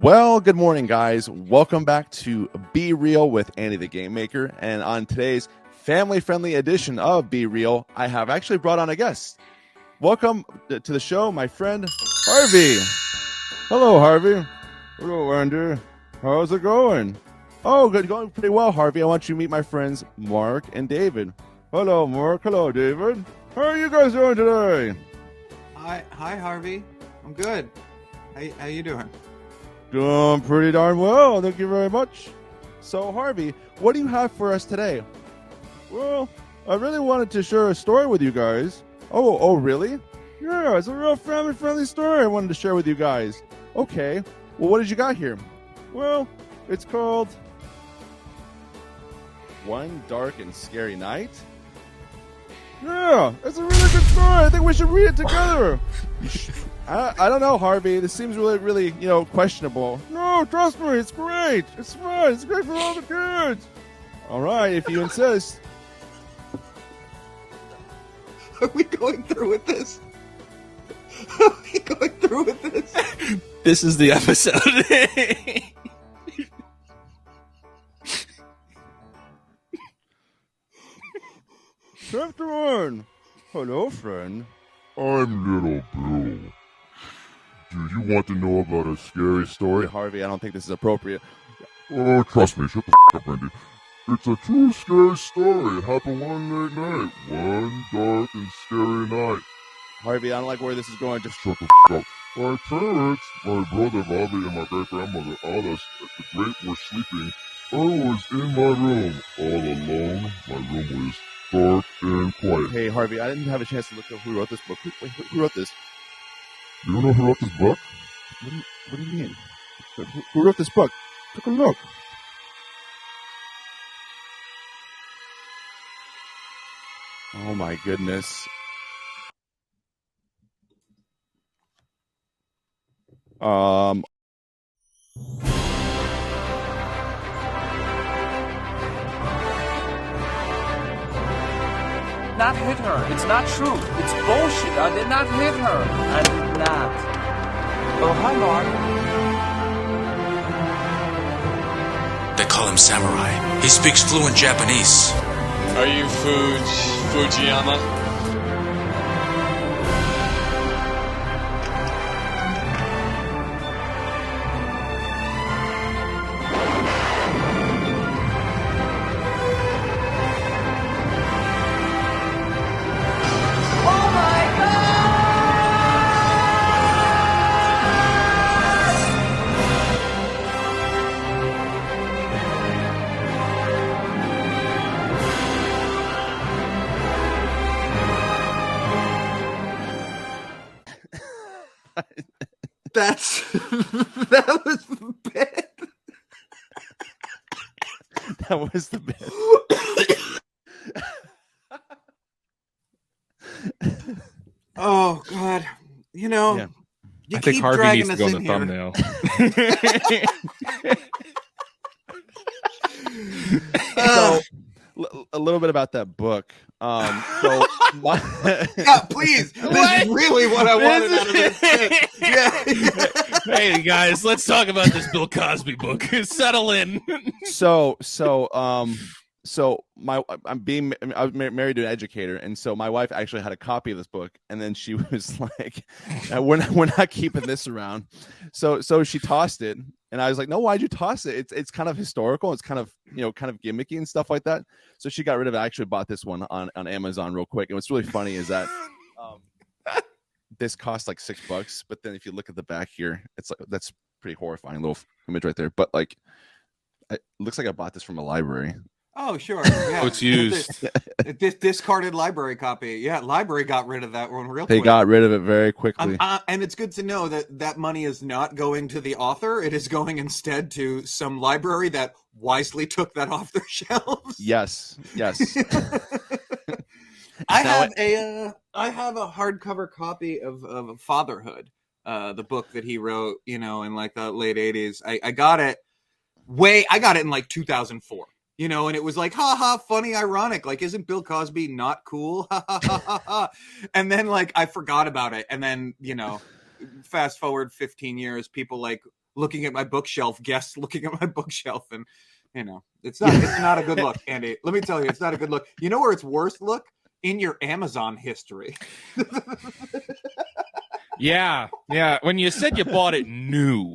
Well, good morning, guys. Welcome back to Be Real with Andy the Game Maker. And on today's family-friendly edition of Be Real, I have actually brought on a guest. Welcome to the show, my friend Harvey. Hello, Harvey. Hello, Andy. How's it going? Oh, good. Going pretty well, Harvey. I want you to meet my friends Mark and David. Hello, Mark. Hello, David. How are you guys doing today? Hi, Harvey. I'm good. How you doing? Doing pretty darn well. Thank you very much. So, Harvey, what do you have for us today? Well, I really wanted to share a story with you guys. Oh, really? Yeah, it's a real family-friendly story I wanted to share with you guys. Okay. Well, what did you got here? Well, it's called One Dark and Scary Night. Yeah, it's a really good story. I think we should read it together. I don't know, Harvey. This seems really, questionable. No, trust me. It's great. It's fun. It's great for all the kids. All right, if you insist. Are we going through with this? Are we going through with this? This is the episode. Chapter 1. Hello, friend. I'm Little Bill. Do you want to know about a scary story? Harvey, I don't think this is appropriate. Oh, trust me, shut the up, Randy. It's a true scary story. It happened one late night. One dark and scary night. Harvey, I don't like where this is going. Just shut the up. My parents, my brother Bobby, and my great-grandmother Alice, the Great, were sleeping. I was in my room, all alone. My room was dark and quiet. Hey, Harvey, I didn't have a chance to look up who wrote this book. Who wrote this? You don't know who wrote this book? What do you mean? Who wrote this book? Take a look. Oh my goodness. Not hit her. It's not true. It's bullshit. I did not hit her. I did not. Oh, hi, Mark. They call him Samurai. He speaks fluent Japanese. Are you Fujiyama? That was the bit. That was the bit. Oh God! You I think keep Harvey dragging needs to us go in in the here. thumbnail. So, a little bit about that book. Yeah, please. This is really what I wanted out of this bit. Yeah. Hey guys, let's talk about this Bill Cosby book. Settle in. So I was married to an educator, and so my wife actually had a copy of this book, and then she was like, we're not keeping this around. So she tossed it, and I was like, no, why'd you toss it? It's kind of historical. It's kind of gimmicky and stuff like that. So she got rid of it. I actually bought this one on Amazon real quick. And what's really funny is that this cost like $6, but then if you look at the back here, it's like, that's pretty horrifying little image right there. But like, it looks like I bought this from a library. Oh, sure. Yeah. Oh, it's used. This discarded library copy. Yeah, library got rid of that one real They quick. got rid of it very quickly. And it's good to know that money is not going to the author. It is going instead to some library that wisely took that off their shelves. Yes. I have a hardcover copy of Fatherhood, the book that he wrote, in like the late 80s. I got it in like 2004. And it was like, ha ha, funny, ironic. Like, isn't Bill Cosby not cool? Ha ha ha ha ha. And then, like, I forgot about it. And then, fast forward 15 years, people like looking at my bookshelf, guests looking at my bookshelf, and it's not a good look, Andy. Let me tell you, it's not a good look. You know where it's worst look? In your Amazon history. Yeah. When you said you bought it new,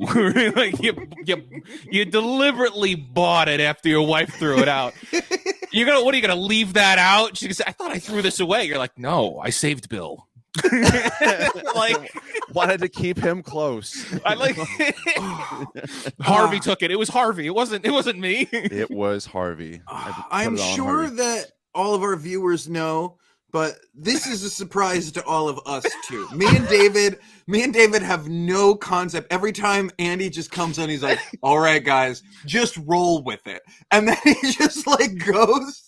like you deliberately bought it after your wife threw it out. What are you gonna leave that out? She said, "I thought I threw this away." You're like, "No, I saved Bill." Like, wanted to keep him close. I like Harvey took it. It was Harvey. It wasn't me. It was Harvey. I'm sure that all of our viewers know, but this is a surprise to all of us too. Me and David have no concept. Every time Andy just comes in, he's like, "All right, guys, just roll with it," and then he just like goes.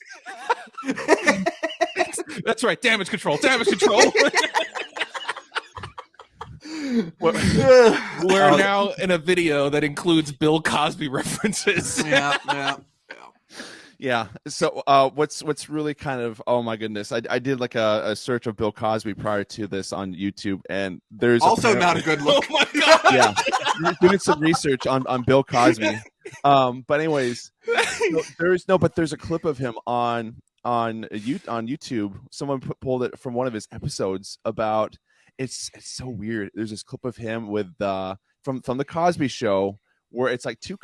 That's right. Damage control. We're now in a video that includes Bill Cosby references. Yeah. So what's really kind of, oh my goodness, I did like a search of Bill Cosby prior to this on YouTube, and there's also not a good look. Oh my God. Yeah, doing some research on Bill Cosby. But anyways, there's a clip of him on YouTube. Someone pulled it from one of his episodes about it's so weird. There's this clip of him with from the Cosby Show where it's like two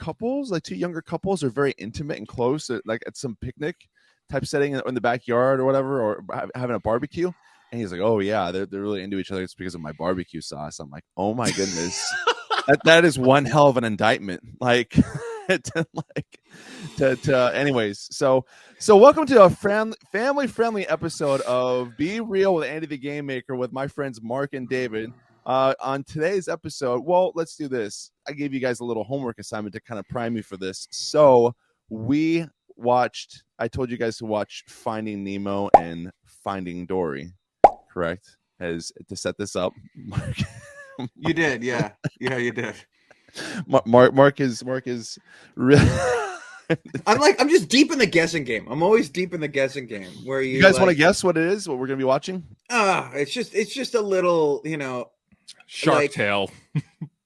younger couples are very intimate and close, like at some picnic type setting in the backyard or whatever, or having a barbecue. And he's like, "Oh yeah, they're really into each other. It's because of my barbecue sauce." I'm like, "Oh my goodness, that is one hell of an indictment." Like, anyways. So welcome to a family friendly episode of Be Real with Andy the Game Maker with my friends Mark and David. On today's episode, well, let's do this. I gave you guys a little homework assignment to kind of prime you for this. So I told you guys to watch Finding Nemo and Finding Dory, correct? As to set this up. Mark. You did, yeah, you did. Mark is really. I'm just deep in the guessing game. I'm always deep in the guessing game. Where you guys want to guess what it is? What we're gonna be watching? It's just a little, Shark Tale.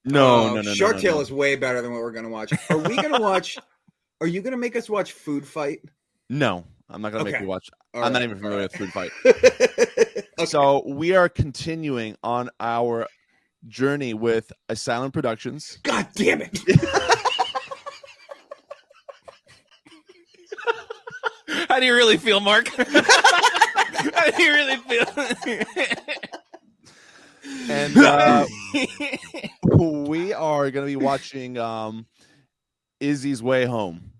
No. Shark Tale is way better than what we're gonna watch. Are we gonna watch? Are you gonna make us watch Food Fight? No, I'm not gonna make you watch. I'm not even familiar with Food Fight. Okay. So we are continuing on our journey with Asylum Productions. God damn it! How do you really feel, Mark? How do you really feel? And we are going to be watching Izzie's Way Home,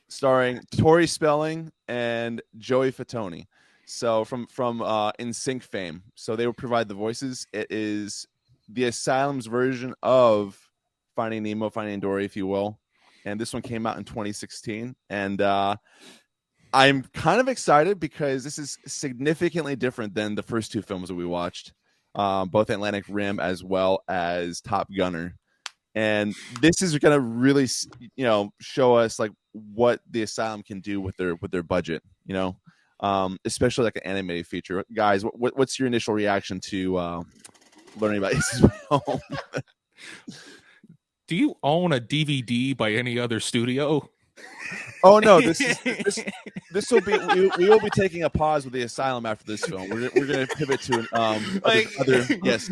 starring Tori Spelling and Joey Fatone. So from NSYNC fame. So they will provide the voices. It is the Asylum's version of Finding Nemo, Finding Dory, if you will. And this one came out in 2016. And I'm kind of excited because this is significantly different than the first two films that we watched, both Atlantic Rim as well as Top Gunner. And this is going to really, show us like what the Asylum can do with their budget, especially like an animated feature. Guys, what's your initial reaction to learning about Izzy's Way Home? Do you own a DVD by any other studio? Oh no, this will be we will be taking a pause with the Asylum after this film. We're going to pivot to other yes.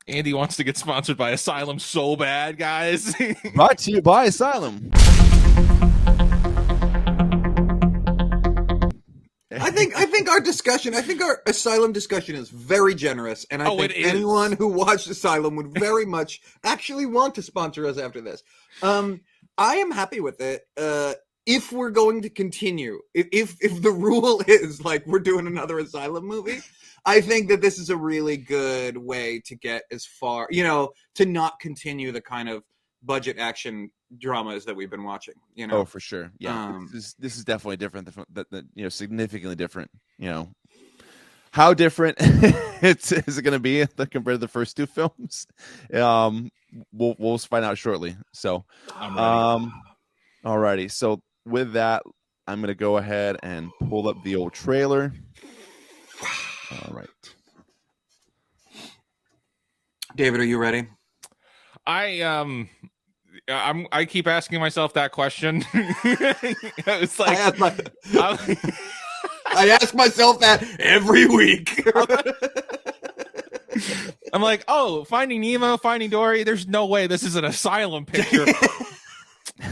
Andy wants to get sponsored by Asylum so bad, guys. Brought to you by Asylum. I think our Asylum discussion is very generous, and I think anyone who watched Asylum would very much actually want to sponsor us after this. I am happy with it. If we're going to continue, if the rule is like we're doing another Asylum movie, I think that this is a really good way to get as far, to not continue the kind of budget action dramas that we've been watching. Oh, for sure. Yeah, this is definitely different. Significantly different. How different is it going to be compared to the first two films? We'll find out shortly. So, alrighty. So with that, I'm going to go ahead and pull up the old trailer. All right. David, are you ready? I keep asking myself that question. It's like I ask myself that every week. I'm like, oh, Finding Nemo, Finding Dory. There's no way this is an Asylum picture.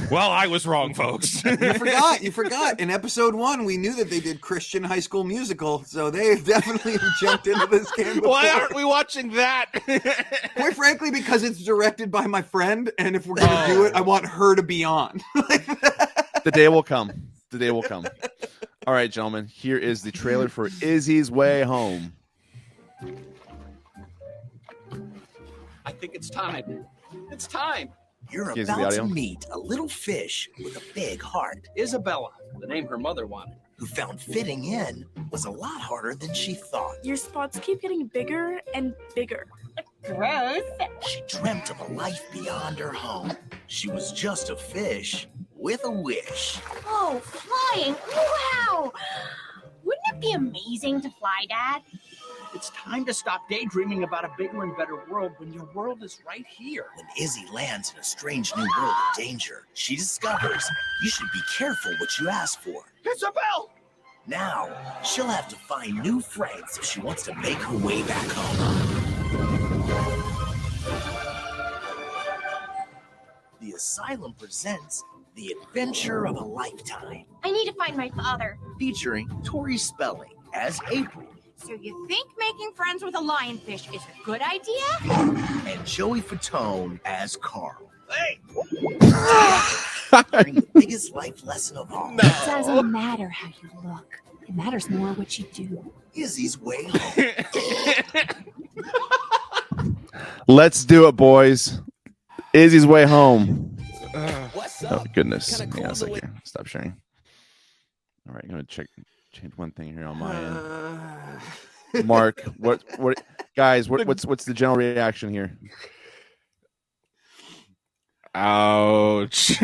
Well, I was wrong, folks. You forgot. In episode 1, we knew that they did Christian High School Musical, so they've definitely jumped into this game before. Why aren't we watching that? Quite frankly, because it's directed by my friend, and if we're going to do it, I want her to be on. The day will come. The day will come. All right, gentlemen. Here is the trailer for Izzie's Way Home. I think it's time. It's time. You're Here's the about to audio. meet a little fish with a big heart. Isabella, the name her mother wanted. Who found fitting in was a lot harder than she thought. Your spots keep getting bigger and bigger. Gross. She dreamt of a life beyond her home. She was just a fish with a wish. Oh, flying. Wow. Wouldn't it be amazing to fly, Dad? It's time to stop daydreaming about a bigger and better world when your world is right here. When Izzie lands in a strange new world of danger, she discovers you should be careful what you ask for. Isabel! Now, she'll have to find new friends if she wants to make her way back home. The Asylum presents The Adventure of a Lifetime, I need to find my father. featuring Tori Spelling as April So you think making friends with a lionfish is a good idea? and Joey Fatone as Carl. Hey! Learning the biggest life lesson of all. It doesn't matter how you look. It matters more what you do. Izzie's Way Home. Let's do it, boys. Izzie's Way Home. What's Oh, up? goodness. Kinda Hang on a cool the second. Stop sharing. All right, I'm going to change one thing here on my end. Mark, what, guys, what's the general reaction here? Ouch.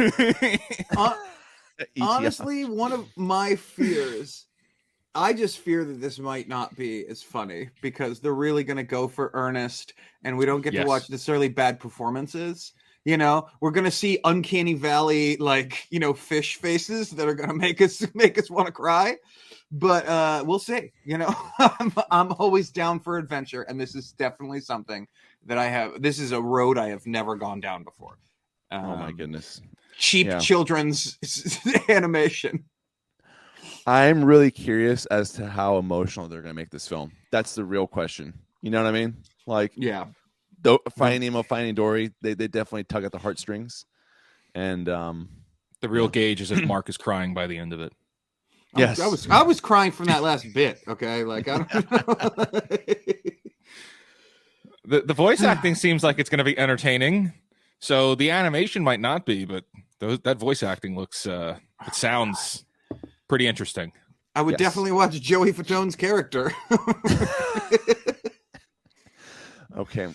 Honestly, one of my fears, I just fear that this might not be as funny because they're really going to go for earnest and we don't get to watch necessarily bad performances. You know, we're going to see Uncanny Valley, like, you know, fish faces that are going to make us want to cry. But we'll see. You know, I'm always down for adventure. And this is definitely something that this is a road I have never gone down before. Oh, my goodness. Cheap children's animation. I'm really curious as to how emotional they're going to make this film. That's the real question. You know what I mean? Like, Finding Nemo, Finding Dory, they definitely tug at the heartstrings. And the real gauge is if Mark is crying by the end of it. Yes. I was crying from that last bit. Okay. Like, I don't know. The voice acting seems like it's going to be entertaining. So the animation might not be, but that voice acting looks, it sounds pretty interesting. I would definitely watch Joey Fatone's character. Okay.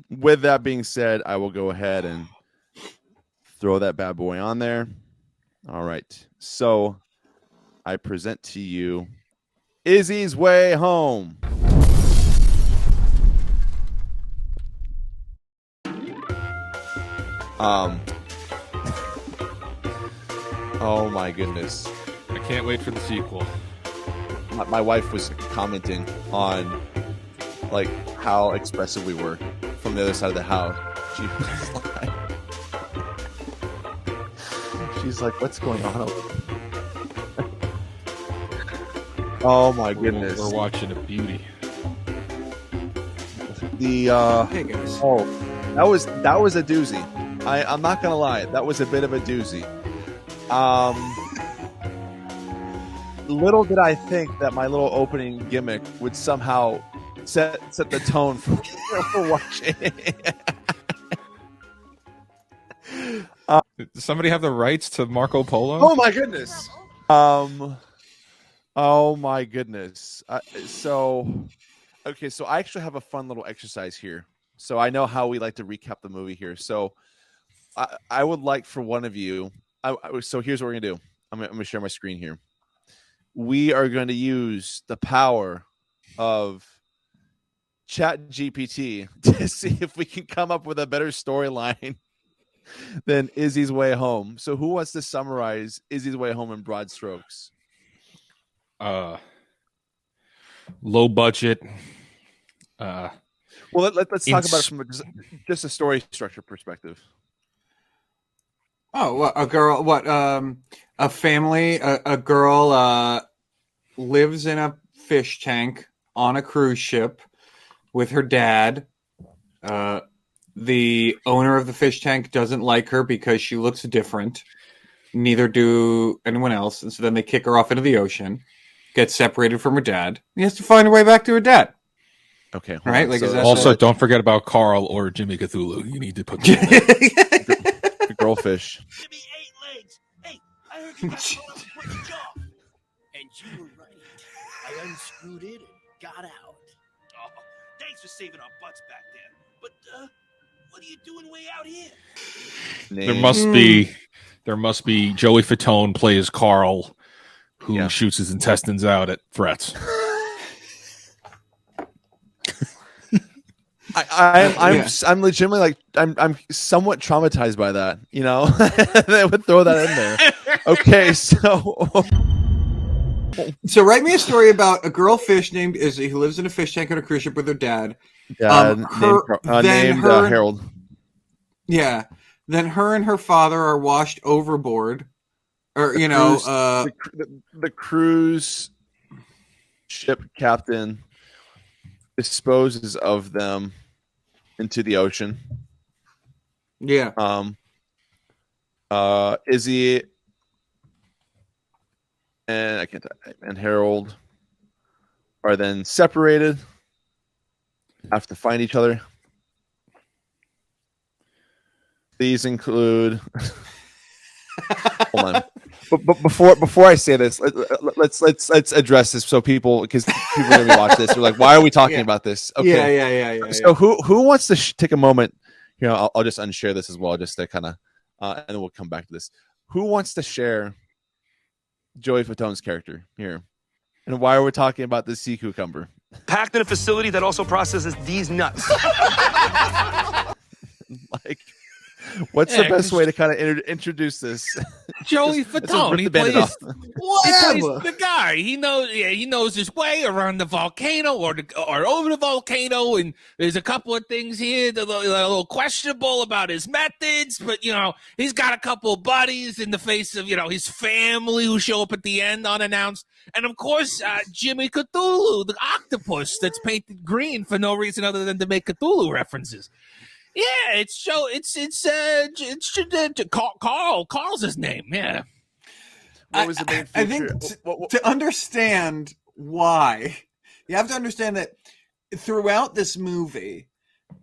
With that being said, I will go ahead and throw that bad boy on there. All right. So I present to you Izzie's Way Home. Oh my goodness. I can't wait for the sequel. My wife was commenting on like how expressive we were from the other side of the house. She's like, what's going on? Oh my goodness. We're watching a beauty. Hey guys. Oh, that was a doozy. I'm not gonna lie, that was a bit of a doozy. Little did I think that my little opening gimmick would somehow set the tone for watching. Does somebody have the rights to Marco Polo? Oh my goodness. Oh my goodness. So I actually have a fun little exercise here. So I know how we like to recap the movie here. So I would like for one of you. So here's what we're gonna do. I'm gonna share my screen here. We are going to use the power of Chat GPT to see if we can come up with a better storyline than Izzie's Way Home. So who wants to summarize Izzie's Way Home in broad strokes? Low budget. Well, let's talk about it from just a story structure perspective. Oh, what, a girl? What? A family? A girl lives in a fish tank on a cruise ship with her dad. The owner of the fish tank doesn't like her because she looks different. Neither do anyone else, and so then they kick her off into the ocean. Gets separated from her dad. He has to find her way back to her dad. Okay, right. Like, so also, don't forget about Carl or Jimmy Cthulhu. You need to put the girlfish. Jimmy 8 legs. Hey, I heard you got caught up with your jaw. And you were right. I unscrewed it and got out. Oh, thanks for saving our butts back there. But what are you doing way out here? There must be Joey Fatone plays Carl, who shoots his intestines out at threats. I'm legitimately like I'm somewhat traumatized by that, you know. They would throw that in there. Okay, so write me a story about a girl fish named Izzie who lives in a fish tank on a cruise ship with her dad. Named Harold. Yeah. Then her and her father are washed overboard, or the cruise ship captain disposes of them into the ocean. Yeah. Izzie and Harold are then separated, have to find each other. These include hold on. But before I say this, let's address this so people, because people are gonna watch this. They're like, why are we talking about this? Okay. Yeah. So who wants to take a moment? You know, I'll just unshare this as well, just to kind of, and then we'll come back to this. Who wants to share Joey Fatone's character here, and why are we talking about this sea cucumber? Packed in a facility that also processes these nuts. Like, what's the best way to kind of introduce this? Joey Fatone, he plays the guy. He knows his way around the volcano or over the volcano, and there's a couple of things here that are a little questionable about his methods, but he's got a couple of buddies in the face of his family who show up at the end unannounced, and of course Jimmy Cthulhu, the octopus that's painted green for no reason other than to make Cthulhu references. Yeah, Carl's his name. Yeah. What was the main feature? I think to understand why, you have to understand that throughout this movie,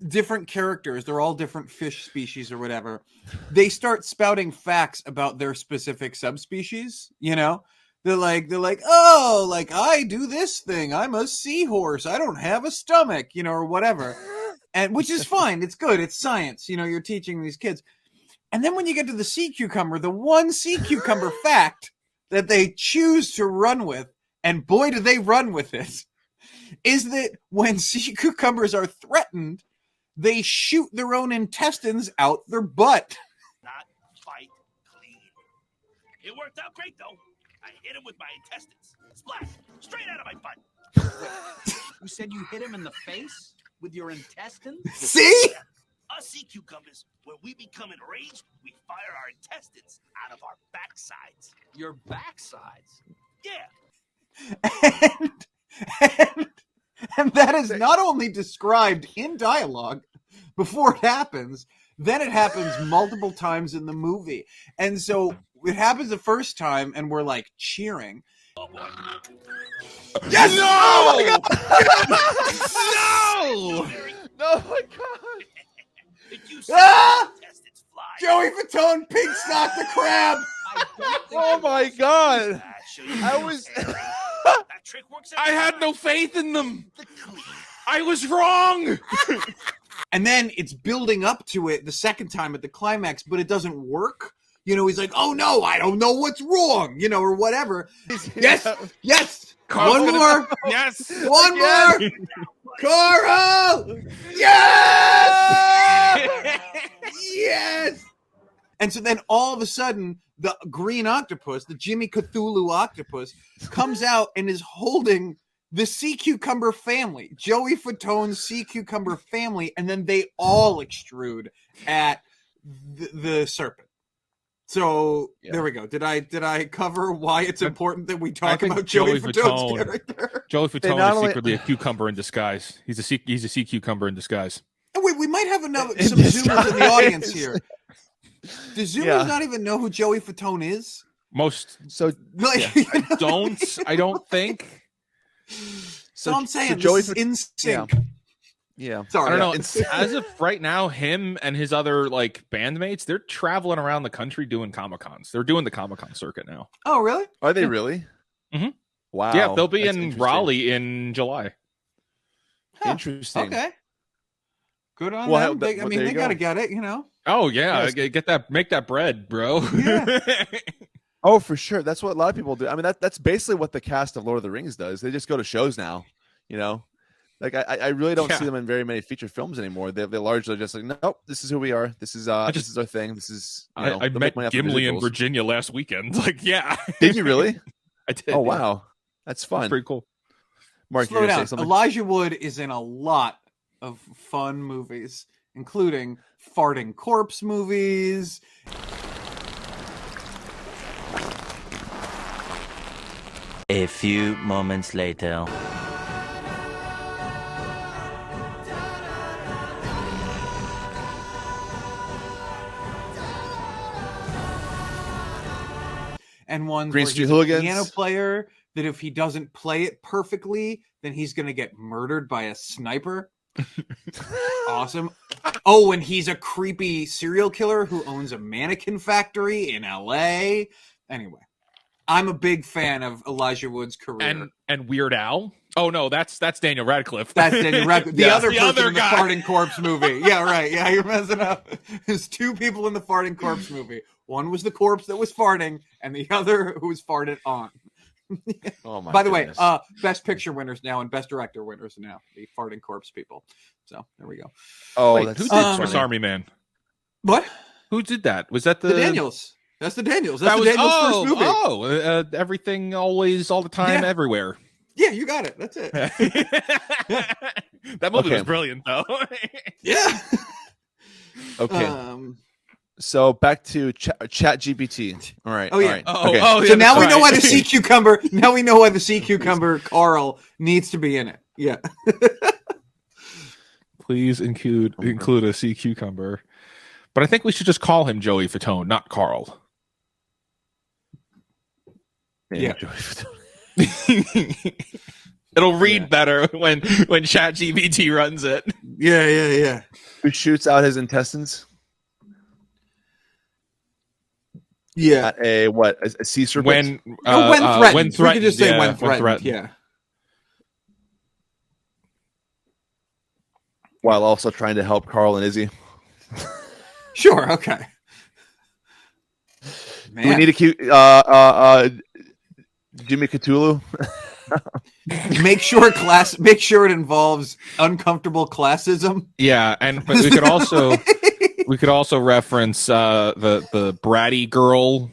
different characters, they're all different fish species or whatever, they start spouting facts about their specific subspecies, They're like, oh, like, I do this thing. I'm a seahorse. I don't have a stomach, or whatever. And which is fine. It's good. It's science. You're teaching these kids. And then when you get to the sea cucumber, the one sea cucumber fact that they choose to run with, and boy, do they run with it, is that when sea cucumbers are threatened, they shoot their own intestines out their butt. Not fight clean. It worked out great, though. I hit him with my intestines. Splat! Straight out of my butt. You said you hit him in the face? With your intestines? See? Us sea cucumbers, when we become enraged, we fire our intestines out of our backsides. Your backsides? Yeah. And that is not only described in dialogue before it happens, then it happens multiple times in the movie. And so it happens the first time, and we're like cheering. Oh, boy. Yes! No! Oh my God! No! Oh my God! Joey Fatone pig stocked the crab. Oh my God! I had no faith in them. I was wrong. And then it's building up to it the second time at the climax, but it doesn't work. He's like, oh no, I don't know what's wrong, or whatever. Yes. One more. Yes. One more. Coral. Yes. Yes. And so then all of a sudden, the green octopus, the Jimmy Cthulhu octopus, comes out and is holding the sea cucumber family, Joey Fatone's sea cucumber family, and then they all extrude at the serpent. So there we go. Did I cover why it's important that we talk about Joey Fatone's character? Joey Fatone is secretly a cucumber in disguise. He's a sea cucumber in disguise. Oh, wait, we might have some Zoomers in the audience here. Do Zoomers not even know who Joey Fatone is? Most. So I don't think. So I'm saying Joey this is in sync. Yeah. Sorry. I don't know. As of right now, him and his other like bandmates, they're traveling around the country doing Comic-Cons. They're doing the Comic-Con circuit now. Oh, really? Are they really? Mm-hmm. Wow. Yeah, they'll be in Raleigh in July. Huh. Interesting. Okay. Good on them. They got to get it, Oh yeah, get that, make that bread, bro. Yeah. Oh, for sure. That's what a lot of people do. I mean, that's basically what the cast of Lord of the Rings does. They just go to shows now, Like I really don't see them in very many feature films anymore. They're largely just like, nope, this is who we are. This is this is our thing. This is I met Gimli in Virginia last weekend. Like, yeah. Did you really? I did. Oh wow, that's fun. That's pretty cool. Mark, slow down. Elijah Wood is in a lot of fun movies, including farting corpse movies. A few moments later. And one Green where Street he's a Hooligans. piano player that if he doesn't play it perfectly, then he's going to get murdered by a sniper. Awesome. Oh, and he's a creepy serial killer who owns a mannequin factory in LA. Anyway, I'm a big fan of Elijah Wood's career. And Weird Al. Oh no, that's Daniel Radcliffe. That's Daniel Radcliffe. The other person other in the guy. Farting Corpse movie. Yeah, right. Yeah, you're messing up. There's two people in the Farting Corpse movie. One was the corpse that was farting, and the other who was farted on. Oh my! By the goodness. way, Best Picture winners now and Best Director winners now. The Farting Corpse people. So there we go. Oh, wait, that's who did funny. Swiss Army Man? What? Who did that? Was that The Daniels. That's the Daniels. That's the Daniels' first movie. Everything, always, all the time, everywhere. Yeah, you got it. That's it. That movie was brilliant, though. Yeah. Okay. So back to ChatGPT. All right. Oh yeah. All right. Okay. So yeah, now we know right. why the sea cucumber. Now we know why the sea cucumber Carl needs to be in it. Yeah. Please include a sea cucumber. But I think we should just call him Joey Fatone, not Carl. Yeah. Joey Fatone. It'll read better when ChatGPT runs it. Yeah. Who shoots out his intestines? Yeah. At a sea serpent? When threatened. When We threatened. could just say Yeah, when threatened. Yeah. While also trying to help Carl and Izzie. Sure. Okay. Man. Do we need a cute Jimmy Cthulhu? Make sure it involves uncomfortable classism. Yeah, but we could also reference the bratty girl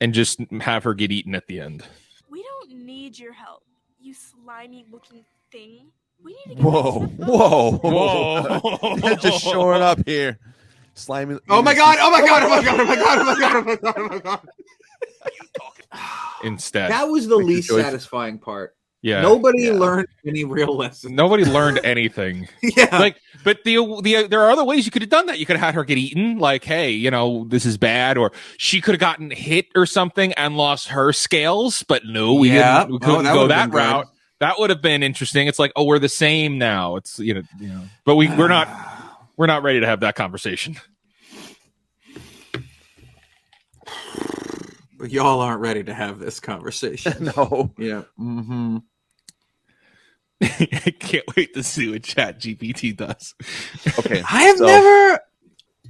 and just have her get eaten at the end. We don't need your help, you slimy looking thing. We need to get Whoa. You're just showing up here. Slimy. Oh my god. Instead. That was the least satisfying part. Yeah. Nobody learned any real lessons. Nobody learned anything. Yeah. But there are other ways you could have done that. You could have had her get eaten, like, hey, this is bad, or she could have gotten hit or something and lost her scales. But no, we didn't. We couldn't go that route. That would have been interesting. It's like, oh, we're the same now. It's but we're not ready to have that conversation. But y'all aren't ready to have this conversation. No. Yeah. Mm-hmm. I can't wait to see what ChatGPT does. Okay. I have never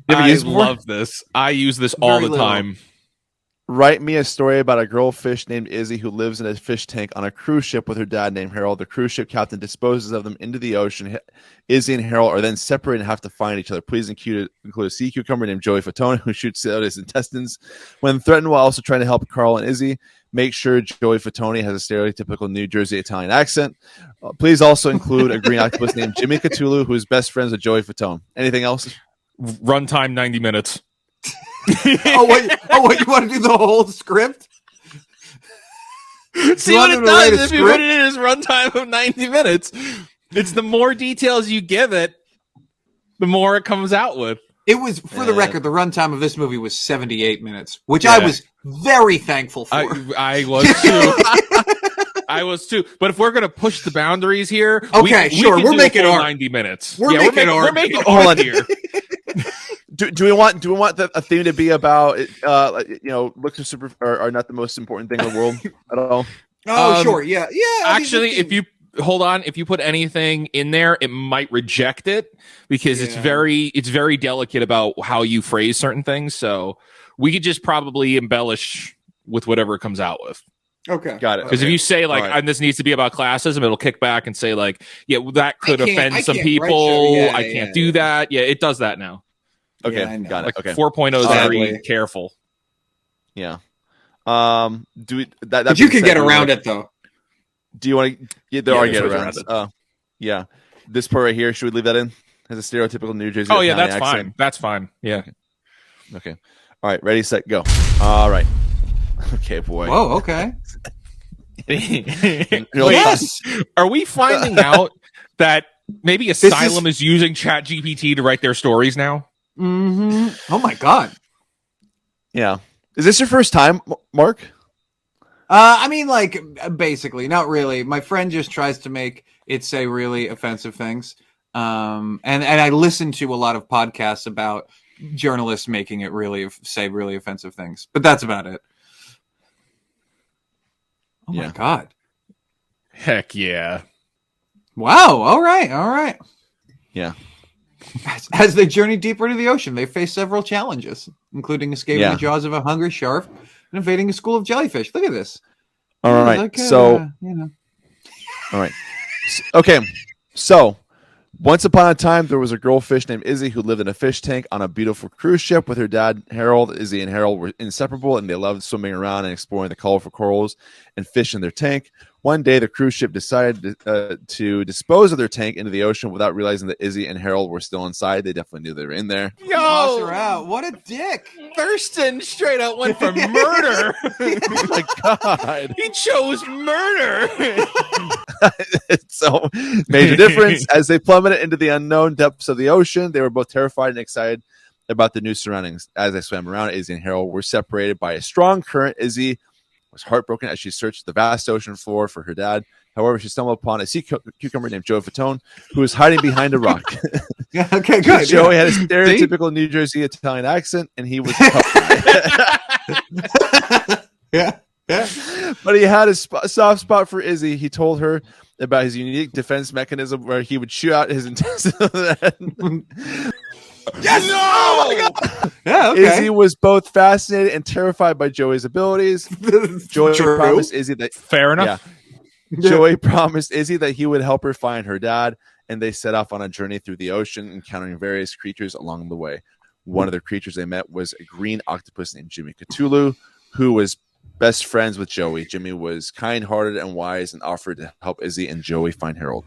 I love this. I use this all the time. Write me a story about a girl fish named Izzie who lives in a fish tank on a cruise ship with her dad named Harold. The cruise ship captain disposes of them into the ocean. Izzie and Harold are then separated and have to find each other. Please include a sea cucumber named Joey Fatone who shoots out his intestines when threatened while also trying to help Carl and Izzie. Make sure Joey Fatone has a stereotypical New Jersey Italian accent. Please also include a green octopus named Jimmy Cthulhu who is best friends with Joey Fatone. Anything else? Runtime 90 minutes. What you want to do the whole script? See what it does if you put it in his runtime of 90 minutes. It's the more details you give it, the more it comes out with. It was, for the record, the runtime of this movie was 78 minutes, which I was very thankful for. I was too. I was too. But if we're going to push the boundaries here, we're making art. 90 minutes. We're making art. We're making art here. Do we want a theme to be about looks are super are not the most important thing in the world at all? Oh, sure, yeah. Actually, if you put anything in there, it might reject it because it's very delicate about how you phrase certain things. So we could just probably embellish with whatever it comes out with. Okay, got it. Because if you say and this needs to be about classism, it'll kick back and say that could offend some people. I can't do that. Yeah, it does that now. Okay, got it. Okay, 4.0 is very careful. Yeah. Do we? But you can get around it though. Do you want to? Yeah, there are get arounds. Yeah. This part right here, should we leave that in? Has a stereotypical New Jersey. Oh yeah, that's accent. fine. That's fine. Yeah. Okay. All right. Ready, set, go. All right. Okay, boy. Whoa. Okay. Yes. Are we finding out that maybe Asylum is using ChatGPT to write their stories now? Mm-hmm. Oh my god. Yeah. Is this your first time, Mark? I mean, basically, not really. My friend just tries to make it say really offensive things. And I listen to a lot of podcasts about journalists making it say really offensive things. But that's about it. Oh my god. Heck yeah. Wow. All right. Yeah. As they journey deeper into the ocean, they face several challenges, including escaping the jaws of a hungry shark and invading a school of jellyfish. Look at this. All right. All right. Okay. So, once upon a time, there was a girl fish named Izzie who lived in a fish tank on a beautiful cruise ship with her dad, Harold. Izzie and Harold were inseparable, and they loved swimming around and exploring the colorful corals and fish in their tank. One day, the cruise ship decided to dispose of their tank into the ocean without realizing that Izzie and Harold were still inside. They definitely knew they were in there. Toss her out. What a dick. Thurston straight out went for murder. Oh my god. He chose murder. So, major difference. As they plummeted into the unknown depths of the ocean, they were both terrified and excited about the new surroundings. As they swam around, Izzie and Harold were separated by a strong current. Izzie was heartbroken as she searched the vast ocean floor for her dad. However, she stumbled upon a sea cucumber named Joey Fatone, who was hiding behind a rock. Yeah, okay, good. Joey had a stereotypical New Jersey Italian accent, and he was yeah. But he had a soft spot for Izzie. He told her about his unique defense mechanism where he would shoot out his intestines. Yes! No! Oh my god! Yeah, okay. Izzie was both fascinated and terrified by Joey's abilities. Joey promised Izzie that fair enough. Yeah. Joey promised Izzie that he would help her find her dad, and they set off on a journey through the ocean, encountering various creatures along the way. One of the creatures they met was a green octopus named Jimmy Cthulhu, who was best friends with Joey. Jimmy was kind-hearted and wise and offered to help Izzie and Joey find Harold.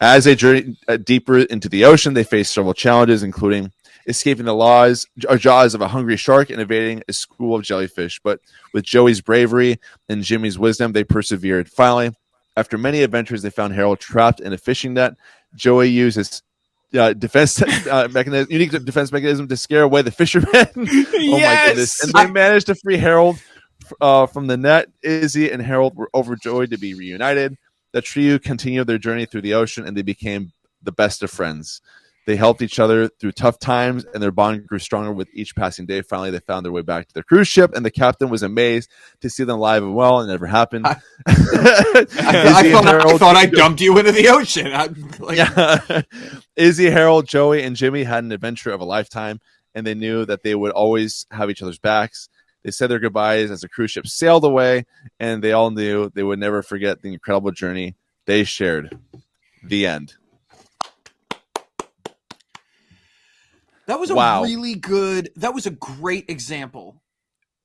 As they journeyed deeper into the ocean, they faced several challenges, including escaping the jaws of a hungry shark and evading a school of jellyfish. But with Joey's bravery and Jimmy's wisdom, they persevered. Finally, after many adventures, they found Harold trapped in a fishing net. Joey used his unique defense mechanism to scare away the fishermen. Oh my goodness! And they managed to free Harold from the net. Izzie and Harold were overjoyed to be reunited. The trio continued their journey through the ocean, and they became the best of friends. They helped each other through tough times, and their bond grew stronger with each passing day. Finally, they found their way back to their cruise ship, and the captain was amazed to see them alive and well. It never happened. I thought I dumped you into the ocean. Izzie, Harold, Joey, and Jimmy had an adventure of a lifetime, and they knew that they would always have each other's backs. They said their goodbyes as the cruise ship sailed away, and they all knew they would never forget the incredible journey they shared. The end. That was Wow. a really good, that was a great example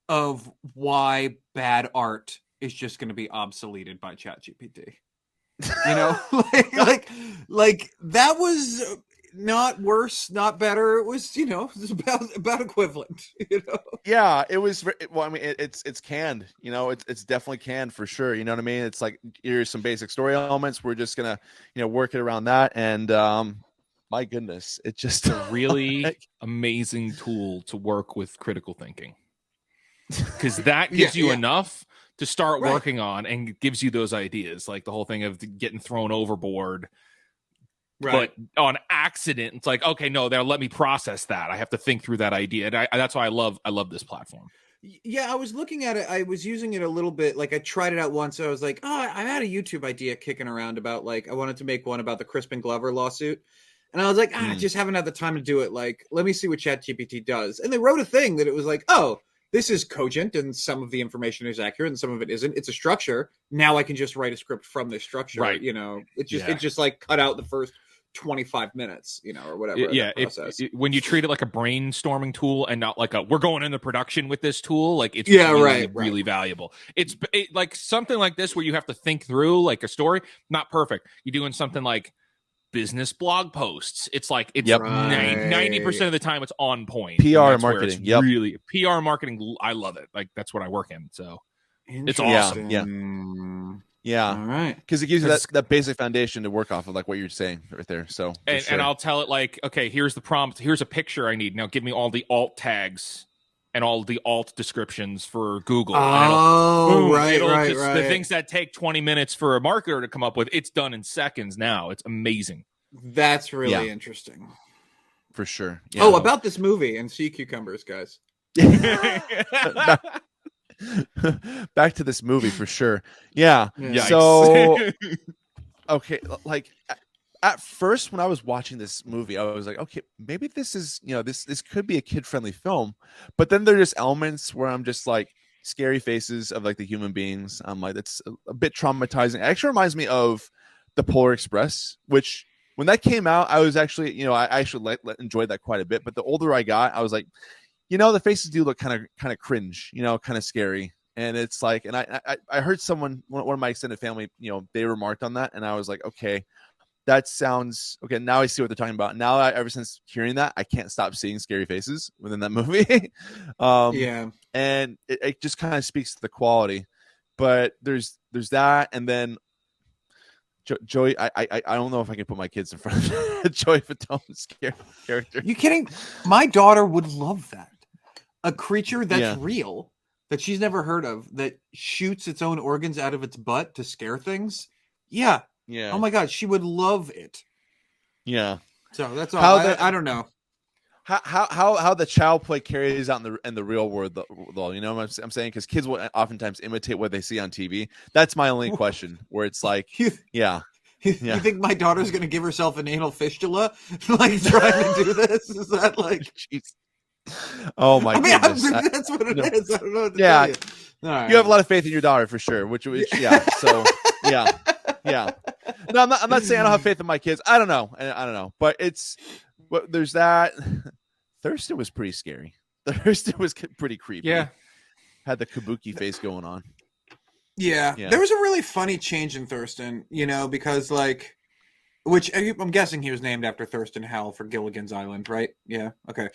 of why bad art is just going to be obsoleted by ChatGPT. You know, like that was not worse, not better. It was, you know, it was about equivalent. You know. Yeah, it was. Well, I mean, it's canned. You know, it's definitely canned for sure. You know what I mean? It's like, here's some basic story elements. We're just gonna, you know, work it around that. And my goodness, it just a really amazing tool to work with critical thinking, because that gives you enough to start working on and gives you those ideas, like the whole thing of getting thrown overboard. But on accident, it's like, okay, no, they'll let me process that. I have to think through that idea. And that's why I love this platform. Yeah, I was looking at it. I was using it a little bit. Like, I tried it out once. I was like, oh, I had a YouTube idea kicking around about, like, I wanted to make one about the Crispin Glover lawsuit. And I was like, I just haven't had the time to do it. Like, let me see what ChatGPT does. And they wrote a thing that it was like, oh, this is cogent and some of the information is accurate and some of it isn't. It's a structure. Now I can just write a script from this structure. Right. You know, it just like cut out the first 25 minutes, you know, or whatever. Yeah. When you treat it like a brainstorming tool and not like we're going into production with this tool, like it's really valuable. It's like something like this where you have to think through like a story, not perfect. You're doing something like business blog posts. It's like, it's 90% of the time it's on point. PR marketing. Really PR marketing. I love it. Like, that's what I work in. So it's awesome. Yeah. All right. Because it gives you that basic foundation to work off of, like what you're saying right there. So, and I'll tell it like, okay, here's the prompt. Here's a picture I need. Now give me all the alt tags and all the alt descriptions for Google. The things that take 20 minutes for a marketer to come up with, it's done in seconds now. It's amazing. That's really interesting. For sure. Yeah. Oh, about this movie and sea cucumbers, guys. Back to this movie for sure. Yeah. Yikes. So, okay, like at first when I was watching this movie, I was like, okay, maybe this is, you know, this could be a kid-friendly film. But then there's elements where I'm just like, scary faces of like the human beings. I'm like, that's a bit traumatizing. It actually reminds me of The Polar Express, which when that came out, I was actually, you know, I actually enjoyed that quite a bit. But the older I got, I was like, you know, the faces do look kind of cringe, you know, kind of scary. And it's like, and I heard someone, one of my extended family, you know, they remarked on that, and I was like, okay, that sounds okay. Now I see what they're talking about. Now, ever since hearing that, I can't stop seeing scary faces within that movie. And it just kind of speaks to the quality. But there's that, and then Joey. I don't know if I can put my kids in front of Joey Fatone's character. You kidding? My daughter would love that. A creature that's real, that she's never heard of, that shoots its own organs out of its butt to scare things. Yeah. Oh my God, she would love it. Yeah. So that's all. I don't know. How the child play carries out in the real world, though. You know what I'm saying? Because kids will oftentimes imitate what they see on TV. That's my only question. Where it's like, You think my daughter's going to give herself an anal fistula, like trying to do this? Is that like? Jeez. Oh my goodness! That's what it is. I don't know what to tell you. All right. You have a lot of faith in your daughter for sure. Which so yeah. No, I'm not saying I don't have faith in my kids. I don't know, but there's that. Thurston was pretty scary. Thurston was pretty creepy. Yeah, had the kabuki face going on. Yeah, there was a really funny change in Thurston, you know, because like, which I'm guessing he was named after Thurston Howell for Gilligan's Island, right? Yeah, okay.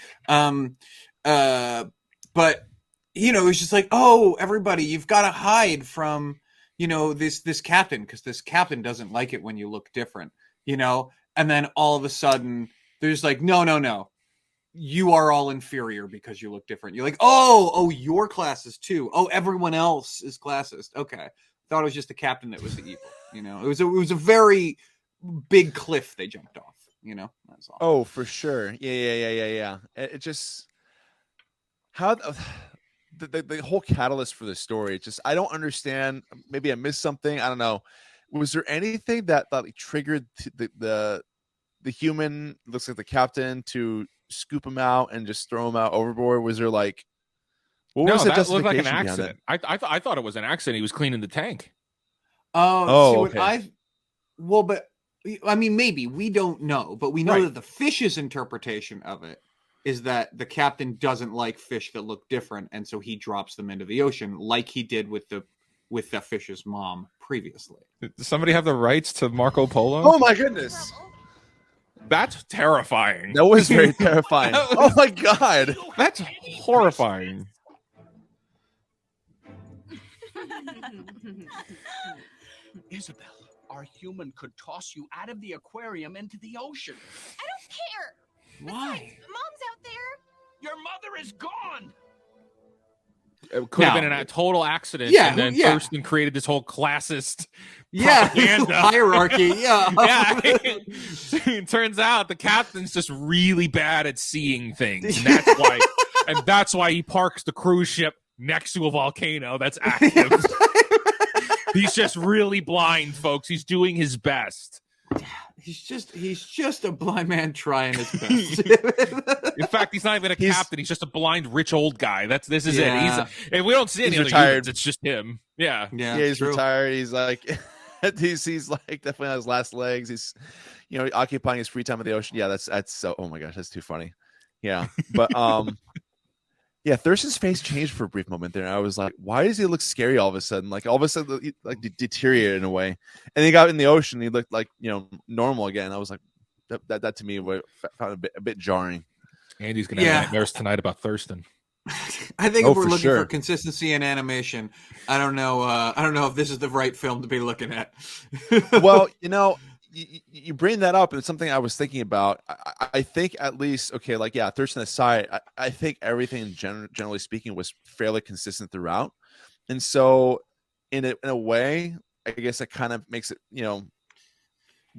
But you know, it's just like, oh, everybody, you've got to hide from, you know, this captain, because this captain doesn't like it when you look different, you know. And then all of a sudden, there's like, no. You are all inferior because you look different. You're like, oh, you're classist too. Oh, everyone else is classist. Okay, thought it was just the captain that was the evil. You know, it was a very big cliff they jumped off. You know, that's all. Oh, for sure. Yeah. It just how the whole catalyst for the story. It's just I don't understand. Maybe I missed something. I don't know. Was there anything that triggered the human, looks like the captain, to scoop him out and just throw him out overboard? Was there like What No, was the that looked like an justification behind accident. I thought it was an accident. He was cleaning the tank. Oh, see what okay. but I mean, maybe we don't know, but we know Right. that the fish's interpretation of it is that the captain doesn't like fish that look different, and so he drops them into the ocean, like he did with the fish's mom previously. Does somebody have the rights to Marco Polo? Oh my goodness. That's terrifying. That was very terrifying. Oh my god. That's horrifying. Isabel, our human could toss you out of the aquarium into the ocean. I don't care. Why? Besides, Mom's out there. Your mother is gone. It could have No. been a total accident. Yeah, And then yeah. Thurston created this whole classist propaganda. Hierarchy. Yeah. Yeah. It turns out the captain's just really bad at seeing things. And that's why he parks the cruise ship next to a volcano that's active. He's just really blind, folks. He's doing his best. He's just a blind man trying his best. In fact, he's not even a captain. He's just a blind, rich old guy. This is Yeah. it. And we don't see any He's other retired. humans. It's just him. Yeah. Yeah, he's true. retired. He's like he's like definitely on his last legs. He's occupying his free time in the ocean. Yeah, that's so oh my gosh, that's too funny. Yeah. But yeah, Thurston's face changed for a brief moment there. And I was like, why does he look scary all of a sudden? Like all of a sudden he deteriorated in a way. And he got in the ocean, he looked like, normal again. I was like, that to me found a bit jarring. Andy's gonna have nightmares tonight about Thurston. I think if we're for looking sure. for consistency in animation, I don't know if this is the right film to be looking at. Well, you bring that up, and it's something I was thinking about. I think at least, okay, like, yeah, Thurston aside, I think everything, generally speaking, was fairly consistent throughout. And so, in a way, I guess it kind of makes it,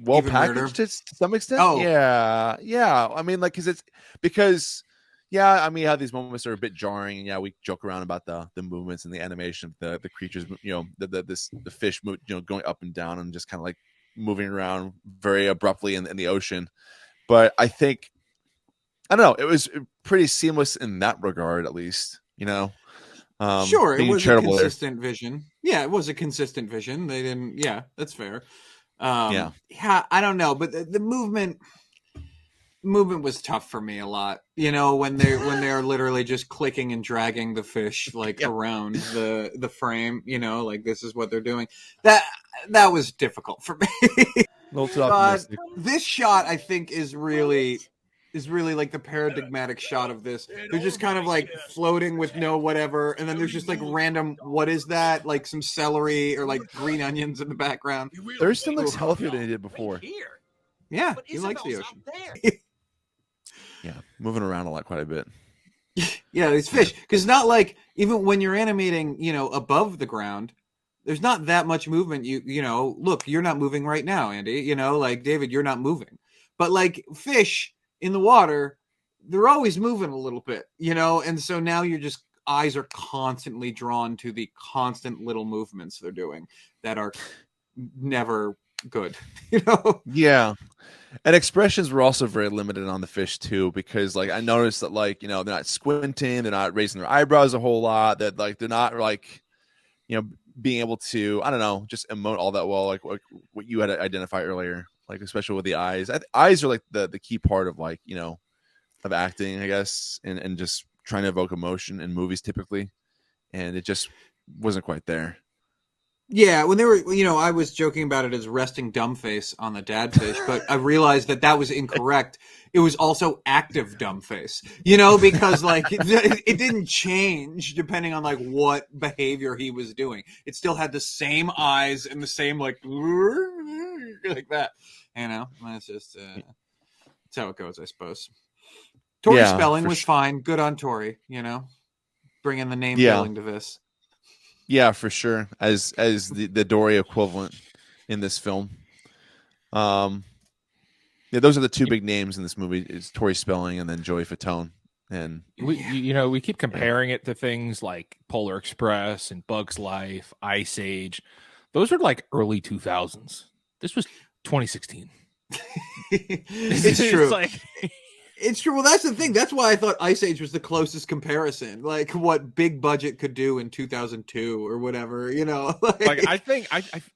well Even packaged to some extent. Oh. Yeah. I mean, like, because you have these moments that are a bit jarring, and yeah, we joke around about the movements and the animation of the creatures, the fish, going up and down and just kind of like moving around very abruptly in the ocean. But I think, I don't know, it was pretty seamless in that regard, at least, Sure, it was a charitable there. consistent vision. Yeah, it was a consistent vision. They didn't. Yeah, that's fair. Yeah, I don't know, but the movement was tough for me a lot. When they're literally just clicking and dragging the fish around the frame. Like this is what they're doing. That was difficult for me. A little too optimistic. This shot, I think, is really like the paradigmatic shot of this. They're just kind of like floating with no whatever, and then there's just like random, what is that? Like some celery or like green onions in the background. Thurston looks healthier than he did before. Yeah, he likes the ocean. Yeah, moving around a lot, quite a bit. Yeah, these fish, because it's not like even when you're animating, above the ground, there's not that much movement. Look, you're not moving right now, Andy. Like David, you're not moving, but like fish in the water, they're always moving a little bit, and so now you're just eyes are constantly drawn to the constant little movements they're doing that are never good, Yeah. And expressions were also very limited on the fish too, because like I noticed that they're not squinting, they're not raising their eyebrows a whole lot, that like they're not being able to, I don't know, just emote all that well, like what you had identified earlier, like especially with the eyes. Eyes are like the key part of of acting, I guess, and just trying to evoke emotion in movies typically, and it just wasn't quite there. Yeah, when they were, I was joking about it as resting dumb face on the dad fish, but I realized that was incorrect. It was also active dumb face, because like it didn't change depending on like what behavior he was doing. It still had the same eyes and the same like that. It's just that's how it goes, I suppose. Tori spelling was fine, good on Tori. Bringing the name billing to this. Yeah, for sure. As the Dory equivalent in this film. Yeah, those are the two big names in this movie. It's Tori Spelling and then Joey Fatone. And we keep comparing it to things like Polar Express and Bug's Life, Ice Age. Those are like early 2000s. This was 2016. It's true. It's true. Well, that's the thing. That's why I thought Ice Age was the closest comparison, like what big budget could do in 2002 or whatever. You know, like I think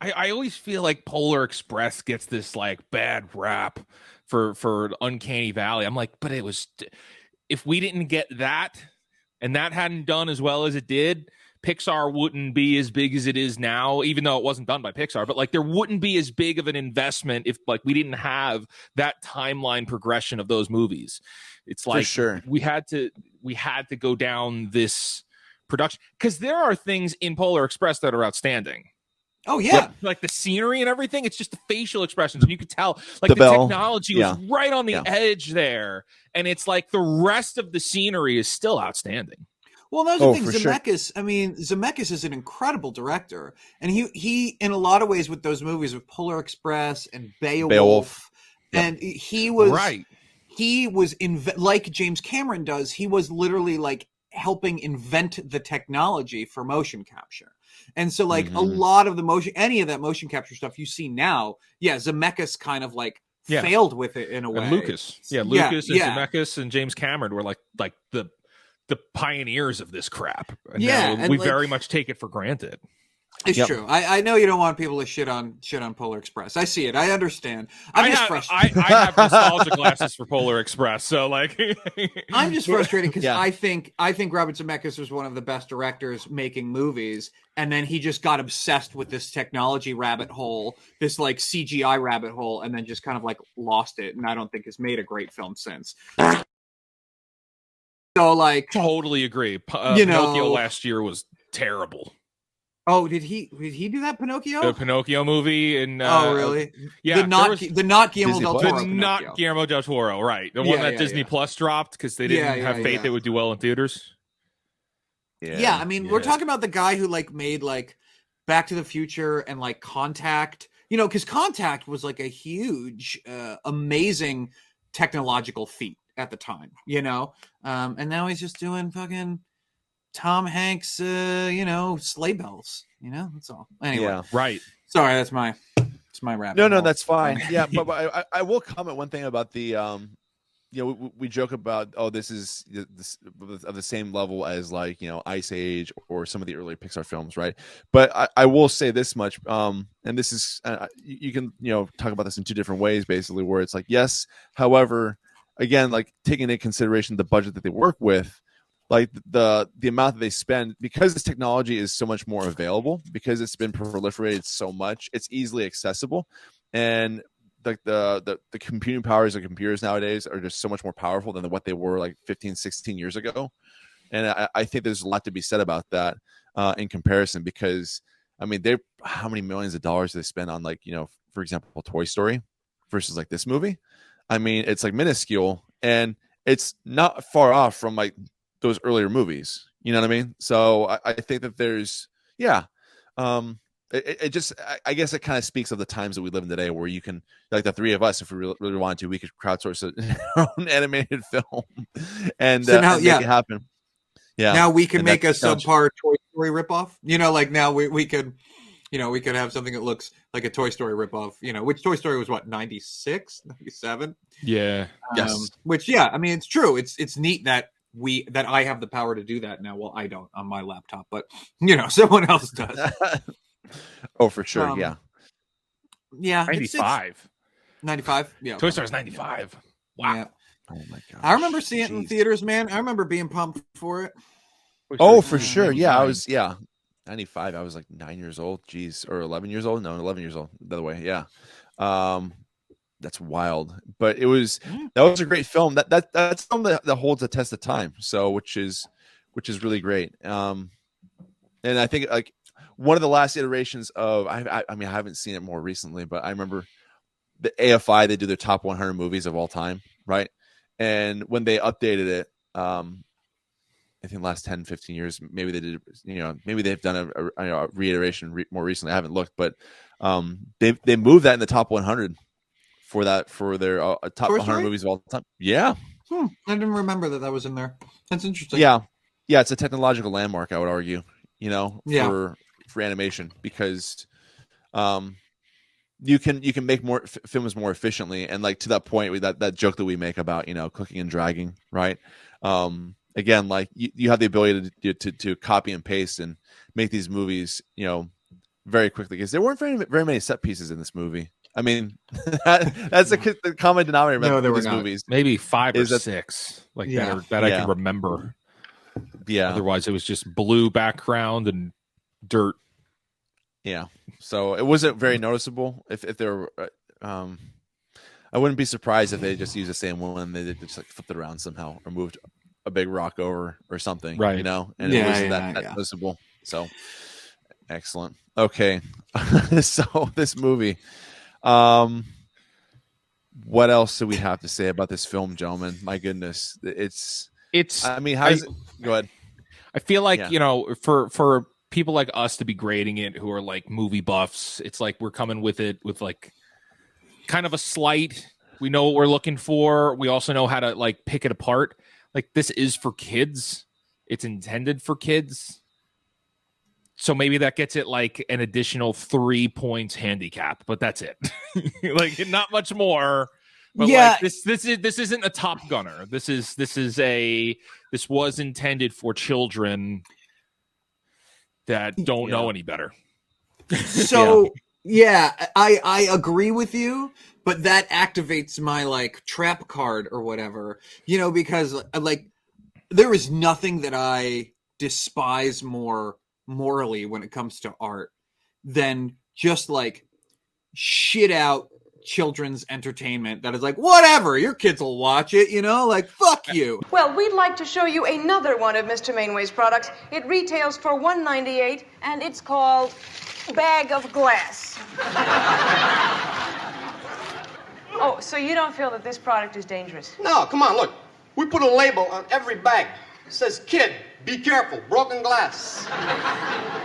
I always feel like Polar Express gets this like bad rap for Uncanny Valley. I'm like, but it was, if we didn't get that and that hadn't done as well as it did, Pixar wouldn't be as big as it is now, even though it wasn't done by Pixar. But like, there wouldn't be as big of an investment if like we didn't have that timeline progression of those movies. It's like, for sure, we had to go down this production, because there are things in Polar Express that are outstanding. Oh yeah, like the scenery and everything. It's just the facial expressions, and you could tell like the technology was right on the edge there, and it's like the rest of the scenery is still outstanding. Well, that's the thing. Zemeckis, I mean, Zemeckis is an incredible director, and he in a lot of ways with those movies with Polar Express and Beowulf, and he was like James Cameron does. He was literally like helping invent the technology for motion capture. And so like a lot of the any of that motion capture stuff you see now, Zemeckis kind of like failed with it in a way. And Lucas and Zemeckis and James Cameron were like the pioneers of this crap. And now we very much take it for granted. It's true. I know you don't want people to shit on Polar Express. I see it. I understand. I have nostalgia glasses for Polar Express, so like I'm just frustrated because I think Robert Zemeckis was one of the best directors making movies, and then he just got obsessed with this technology rabbit hole, this like CGI rabbit hole, and then just kind of like lost it, and I don't think has made a great film since. So like, totally agree. Pinocchio last year was terrible. Oh, did he do that Pinocchio? The Pinocchio movie and oh really? Yeah, the not Guillermo del Toro. Not Guillermo del Toro, right? The one that Disney Plus dropped because they didn't have faith it would do well in theaters. Yeah, I mean, we're talking about the guy who like made like Back to the Future and like Contact. You know, because Contact was like a huge, amazing technological feat at the time. You know, and now he's just doing fucking Tom Hanks, sleigh bells, that's all. Anyway, right. Sorry, that's my rap. No, that's fine. Yeah, but I will comment one thing about the, we joke about, this is of the same level as like, Ice Age or some of the early Pixar films, right? But I will say this much, and this is, you can, talk about this in two different ways, basically, where it's like, yes, however, again, like taking into consideration the budget that they work with, like the amount that they spend, because this technology is so much more available, because it's been proliferated so much, it's easily accessible, and like the computing powers of computers nowadays are just so much more powerful than what they were like 15, 16 years ago. And I think there's a lot to be said about that in comparison, because I mean, how many millions of dollars do they spend on, like, for example, Toy Story versus like this movie? I mean, it's like minuscule, and it's not far off from like those earlier movies, you know what I mean? So I think that there's, it just, I guess it kind of speaks of the times that we live in today, where you can, like the three of us, if we really wanted to, we could crowdsource our own animated film and, so now, and make it happen. Yeah. Now we can make a subpar Toy Story ripoff. Like now we could, we could have something that looks like a Toy Story ripoff. Which Toy Story was what, 96, 97? Yeah. Yes. Which, I mean, it's true. It's neat that I have the power to do that now. Well, I don't on my laptop, but someone else does. Oh, for sure. Yeah. 95. 95. Yeah. Toy Story's 95. Wow. Yeah. Oh my god. I remember seeing it in theaters, man. I remember being pumped for it. Oh, for sure. Yeah. I was 95. I was like 9 years old. Jeez. Or 11 years old. No, 11 years old. By the way. Yeah. That's wild, but that was a great film. That's film that holds the test of time. So, which is really great. And I think like one of the last iterations of, I mean, I haven't seen it more recently, but I remember the AFI, they do their top 100 movies of all time. Right. And when they updated it, I think the last 10, 15 years, maybe they did, maybe they've done a reiteration more recently. I haven't looked, but they moved that in the top 100 for their top 100 movies of all time. Yeah. I didn't remember that was in there. That's interesting. Yeah. It's a technological landmark, I would argue, for animation, because you can make more films more efficiently, and like to that point, that joke that we make about cooking and dragging, right? Again, like you have the ability to copy and paste and make these movies very quickly, because there weren't very many set pieces in this movie. I mean, that's the common denominator about these movies. Maybe 5 or 6 that I can remember. Yeah. Otherwise, it was just blue background and dirt. Yeah. So it wasn't very noticeable. If there were, I wouldn't be surprised if they just used the same one. They just like flipped it around somehow or moved a big rock over or something, right? And it wasn't that noticeable. So excellent. Okay. So this movie, what else do we have to say about this film, gentlemen? My goodness, it's. I mean, go ahead. I feel like for people like us to be grading it, who are like movie buffs, it's like we're coming with it with like kind of a slight. We know what we're looking for. We also know how to like pick it apart. Like, this is for kids. It's intended for kids. So maybe that gets it like an additional 3 points handicap, but that's it. Like, not much more. But like, this isn't a Top Gunner. This was intended for children that don't know any better. So I agree with you, but that activates my like trap card or whatever, because like there is nothing that I despise more morally when it comes to art than just like shit out children's entertainment that is like, whatever, your kids will watch it, like, fuck you. Well, we'd like to show you another one of Mr. Mainway's products. It retails for $1.98, and it's called Bag of Glass. Oh, so you don't feel that this product is dangerous? No, come on, look. We put a label on every bag. It says, kid, be careful, broken glass.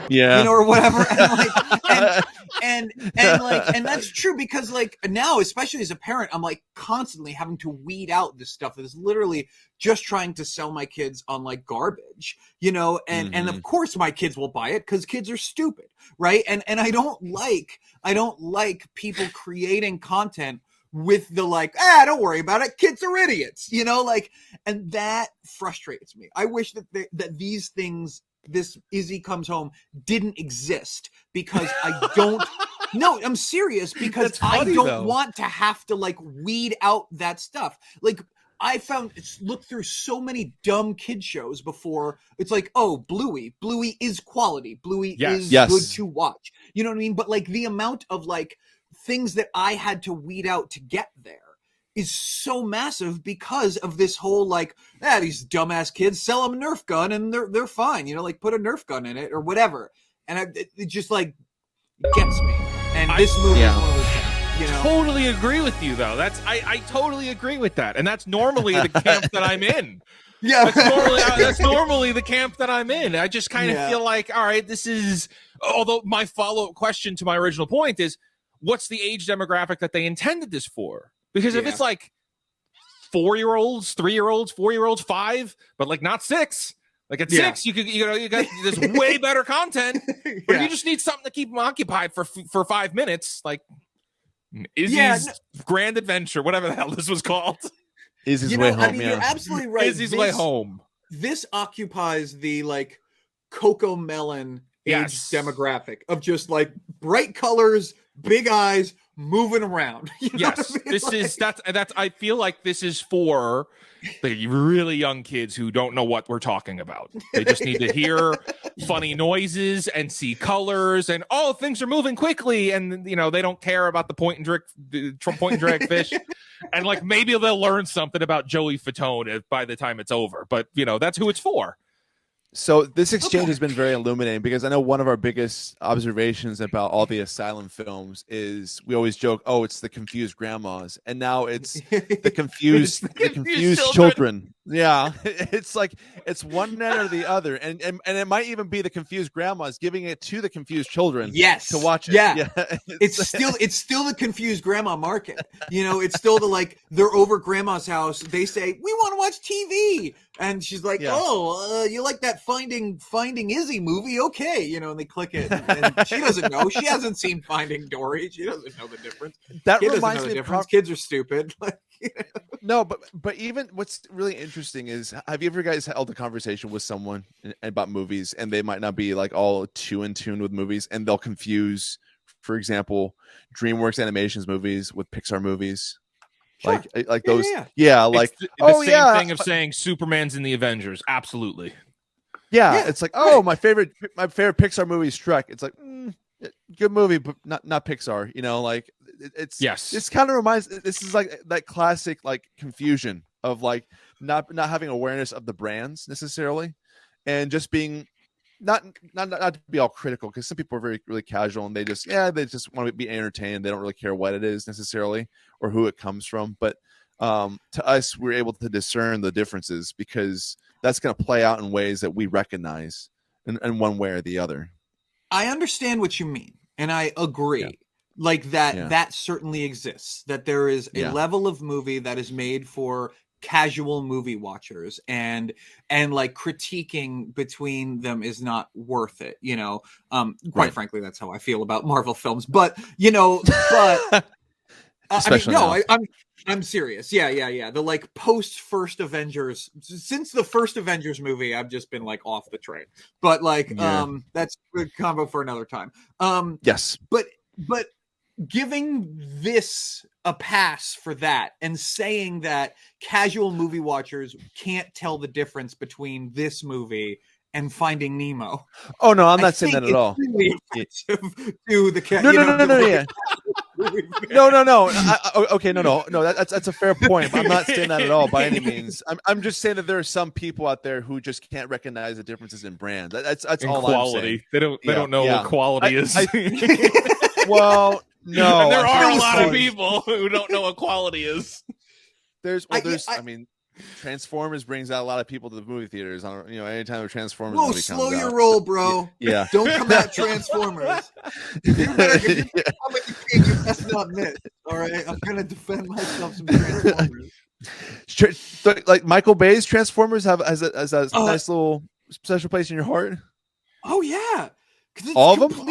Yeah. Or whatever. And that's true, because like now, especially as a parent, I'm like constantly having to weed out this stuff that is literally just trying to sell my kids on like garbage, and of course my kids will buy it because kids are stupid, right? And I don't like people creating content with the like, don't worry about it, kids are idiots, and that frustrates me. I wish that these things, this Izzie Comes Home, didn't exist, because I don't no, I'm serious, because I don't want to have to like weed out that stuff. Like, I looked through so many dumb kid shows before. It's like, oh, Bluey is quality. Bluey is good to watch. You know what I mean? But like the amount of like things that I had to weed out to get there is so massive because of this whole like, these dumbass kids sell them a Nerf gun and they're fine, like put a Nerf gun in it or whatever. And it just like gets me. And this movie is one of those things, Totally agree with you, though. I totally agree with that, and that's normally the camp that I'm in. Yeah, that's normally the camp that I'm in. I just kind of feel like, all right, this is. Although my follow-up question to my original point is, what's the age demographic that they intended this for? Because if it's like 4-year-olds, 3-year-olds, 4-year-olds, 5, but like not 6. Like at 6, you got this way better content, but if you just need something to keep them occupied for 5 minutes, like Izzie's Grand Adventure, whatever the hell this was called. Izzie's Way Home. I mean, you're absolutely right. Izzie's Way Home. This occupies the like Coco Melon age demographic of just like bright colors, big eyes, moving around. Yes, that's. I feel like this is for the really young kids who don't know what we're talking about. They just need to hear funny noises and see colors and things are moving quickly, and they don't care about the point and drag fish, and like maybe they'll learn something about Joey Fatone by the time it's over. But that's who it's for. So this exchange has been very illuminating, because I know one of our biggest observations about all the Asylum films is we always joke, it's the confused grandmas, and now it's the confused children. Yeah, it's like it's one end or the other, and it might even be the confused grandmas giving it to the confused children. Yes, to watch it. Yeah, it's still the confused grandma market. You know, it's still the like they're over grandma's house. They say we want to watch TV, and she's like, "Oh, you like that Finding Izzie movie? Okay, you know." And they click it, and she doesn't know. She hasn't seen Finding Dory. She doesn't know the difference. That Kid reminds doesn't know me the of difference. Kids are stupid. No, but even what's really interesting is, have you ever guys held a conversation with someone about movies and they might not be like all too in tune with movies, and they'll confuse, for example, DreamWorks Animations movies with Pixar movies? Sure. Like those, like it's the same thing of saying Superman's in the Avengers. Absolutely. Yeah, it's like, my favorite Pixar movie is Shrek. It's like, good movie, but not Pixar. You know, like this kind of reminds. This is like that classic like confusion of like not having awareness of the brands necessarily, and just being not to be all critical, because some people are really casual and they just want to be entertained. They don't really care what it is necessarily or who it comes from. But to us, we're able to discern the differences because that's going to play out in ways that we recognize in one way or the other. I understand what you mean, and I agree. Like that certainly exists. That there is a level of movie that is made for casual movie watchers, and like critiquing between them is not worth it. You know, quite frankly, that's how I feel about Marvel films. But you know, I'm serious. Yeah. The like post first Avengers, since the first Avengers movie, I've just been like off the train. But like, that's a combo for another time. Yes. But giving this a pass for that and saying that casual movie watchers can't tell the difference between this movie and Finding Nemo. Oh no, I'm not saying that at all. Really to the No. That's a fair point. I'm not saying that at all by any means. I'm just saying that there are some people out there who just can't recognize the differences in brands. That's all I'm saying. They don't know what quality is. Well, no, and there are a lot of people who don't know what quality is. I mean, Transformers brings out a lot of people to the movie theaters. Anytime a Transformers movie comes slow out. your roll, bro. Yeah, don't come at Transformers. That's not it. All right, I'm gonna defend myself some Transformers. Like Michael Bay's Transformers has a nice little special place in your heart. Oh yeah, because all of them.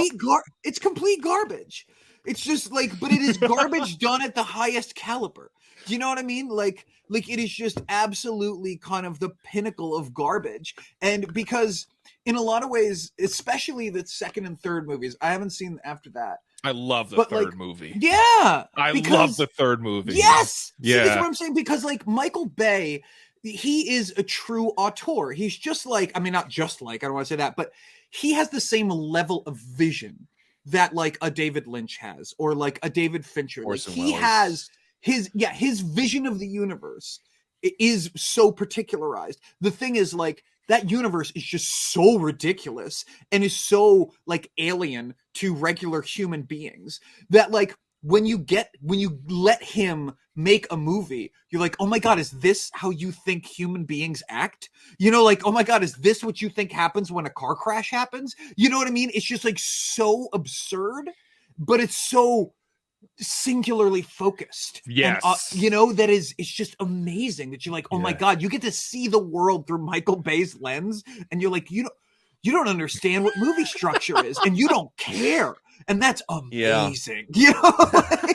It's complete garbage. It's just like, but it is garbage done at the highest caliber. Do you know what I mean? Like it is just absolutely kind of the pinnacle of garbage. And because in a lot of ways, especially the second and third movies, I haven't seen after that. I love the third movie. Yeah. I love the third movie. Yes. Yeah. See, that's what I'm saying. Because like Michael Bay, he is a true auteur. He's just like, I mean, not just like, I don't want to say that, but he has the same level of vision that like a David Lynch has, or like a David Fincher. Like he has his vision of the universe is so particularized. The thing is, like, that universe is just so ridiculous and is so like alien to regular human beings that like when you let him make a movie, you're like, oh my God, is this how you think human beings act? You know, like, oh my God, is this what you think happens when a car crash happens? You know what I mean? It's just like so absurd, but it's so singularly focused. Yes. And, it's just amazing that you're like, oh my God, you get to see the world through Michael Bay's lens, and you're like, you don't understand what movie structure is, and you don't care. And that's amazing. Yeah.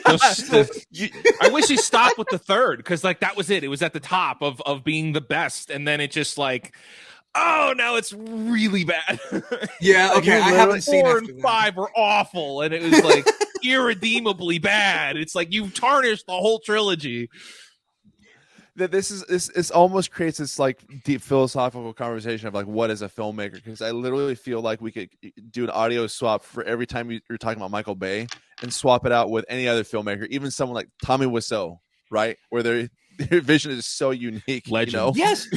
I wish he stopped with the third, because like that was it. It was at the top of being the best, and then it just like, oh, now it's really bad. Yeah, okay. I haven't seen 4 and 5 were awful, and it was like irredeemably bad. It's like you tarnished the whole trilogy. That this almost creates this like deep philosophical conversation of like, what is a filmmaker? Because I literally feel like we could do an audio swap for every time you're talking about Michael Bay and swap it out with any other filmmaker, even someone like Tommy Wiseau, right? Where their vision is so unique. Legend. You know? Yes.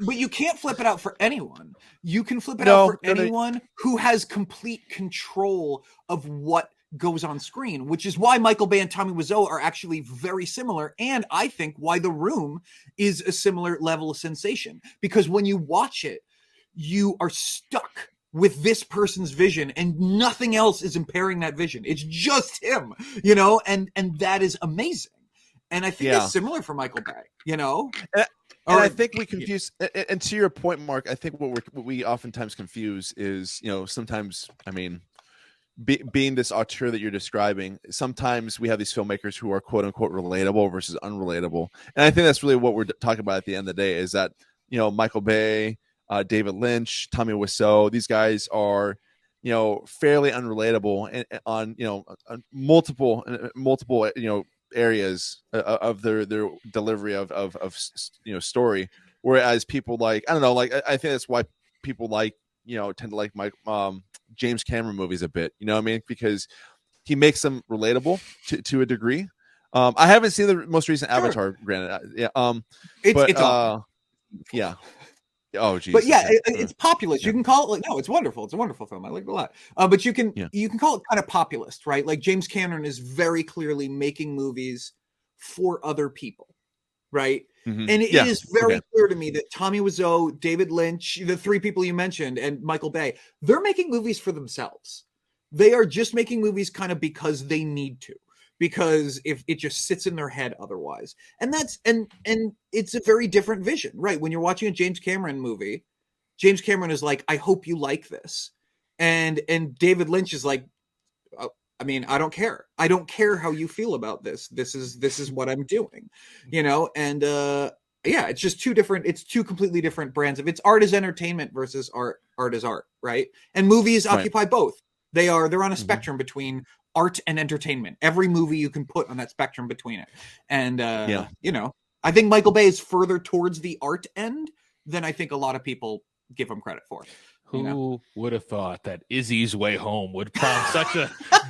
But you can't flip it out for anyone. You can flip it out for anyone who has complete control of what goes on screen, which is why Michael Bay and Tommy Wiseau are actually very similar. And I think why The Room is a similar level of sensation, because when you watch it, you are stuck with this person's vision and nothing else is impairing that vision. It's just him, you know, and that is amazing. And I think that's similar for Michael Bay, you know? And I think we confuse, and to your point, Mark, I think what we oftentimes confuse is, you know, sometimes, I mean, being this auteur that you're describing, sometimes we have these filmmakers who are quote unquote relatable versus unrelatable. And I think that's really what we're talking about at the end of the day, is that, you know, Michael Bay, David Lynch, Tommy Wiseau, these guys are, you know, fairly unrelatable and on, you know, on multiple, you know, areas of their delivery of you know, story, whereas people like, I don't know, like I think that's why people like, you know, tend to like James Cameron movies a bit, you know what I mean, because he makes them relatable to a degree. I haven't seen the most recent Avatar, granted, It's awful. Yeah. Oh, geez. But yeah, it's populist. You can call it like, no, it's wonderful. It's a wonderful film. I like it a lot. But you can call it kind of populist, right? Like James Cameron is very clearly making movies for other people, right? Mm-hmm. And it is very clear to me that Tommy Wiseau, David Lynch, the three people you mentioned, and Michael Bay, they're making movies for themselves. They are just making movies kind of because they need to, because if it just sits in their head otherwise. And that's and it's a very different vision, right? When you're watching a James Cameron movie, James Cameron is like, I hope you like this. And David Lynch is like, I mean, I don't care. I don't care how you feel about this. This is what I'm doing, you know? And it's just it's two completely different brands of, it's art as entertainment versus art as art, right? And movies occupy both. They're on a spectrum between art and entertainment. Every movie you can put on that spectrum between it. And, you know, I think Michael Bay is further towards the art end than I think a lot of people give him credit for. Who would have thought that Izzie's Way Home would prompt such a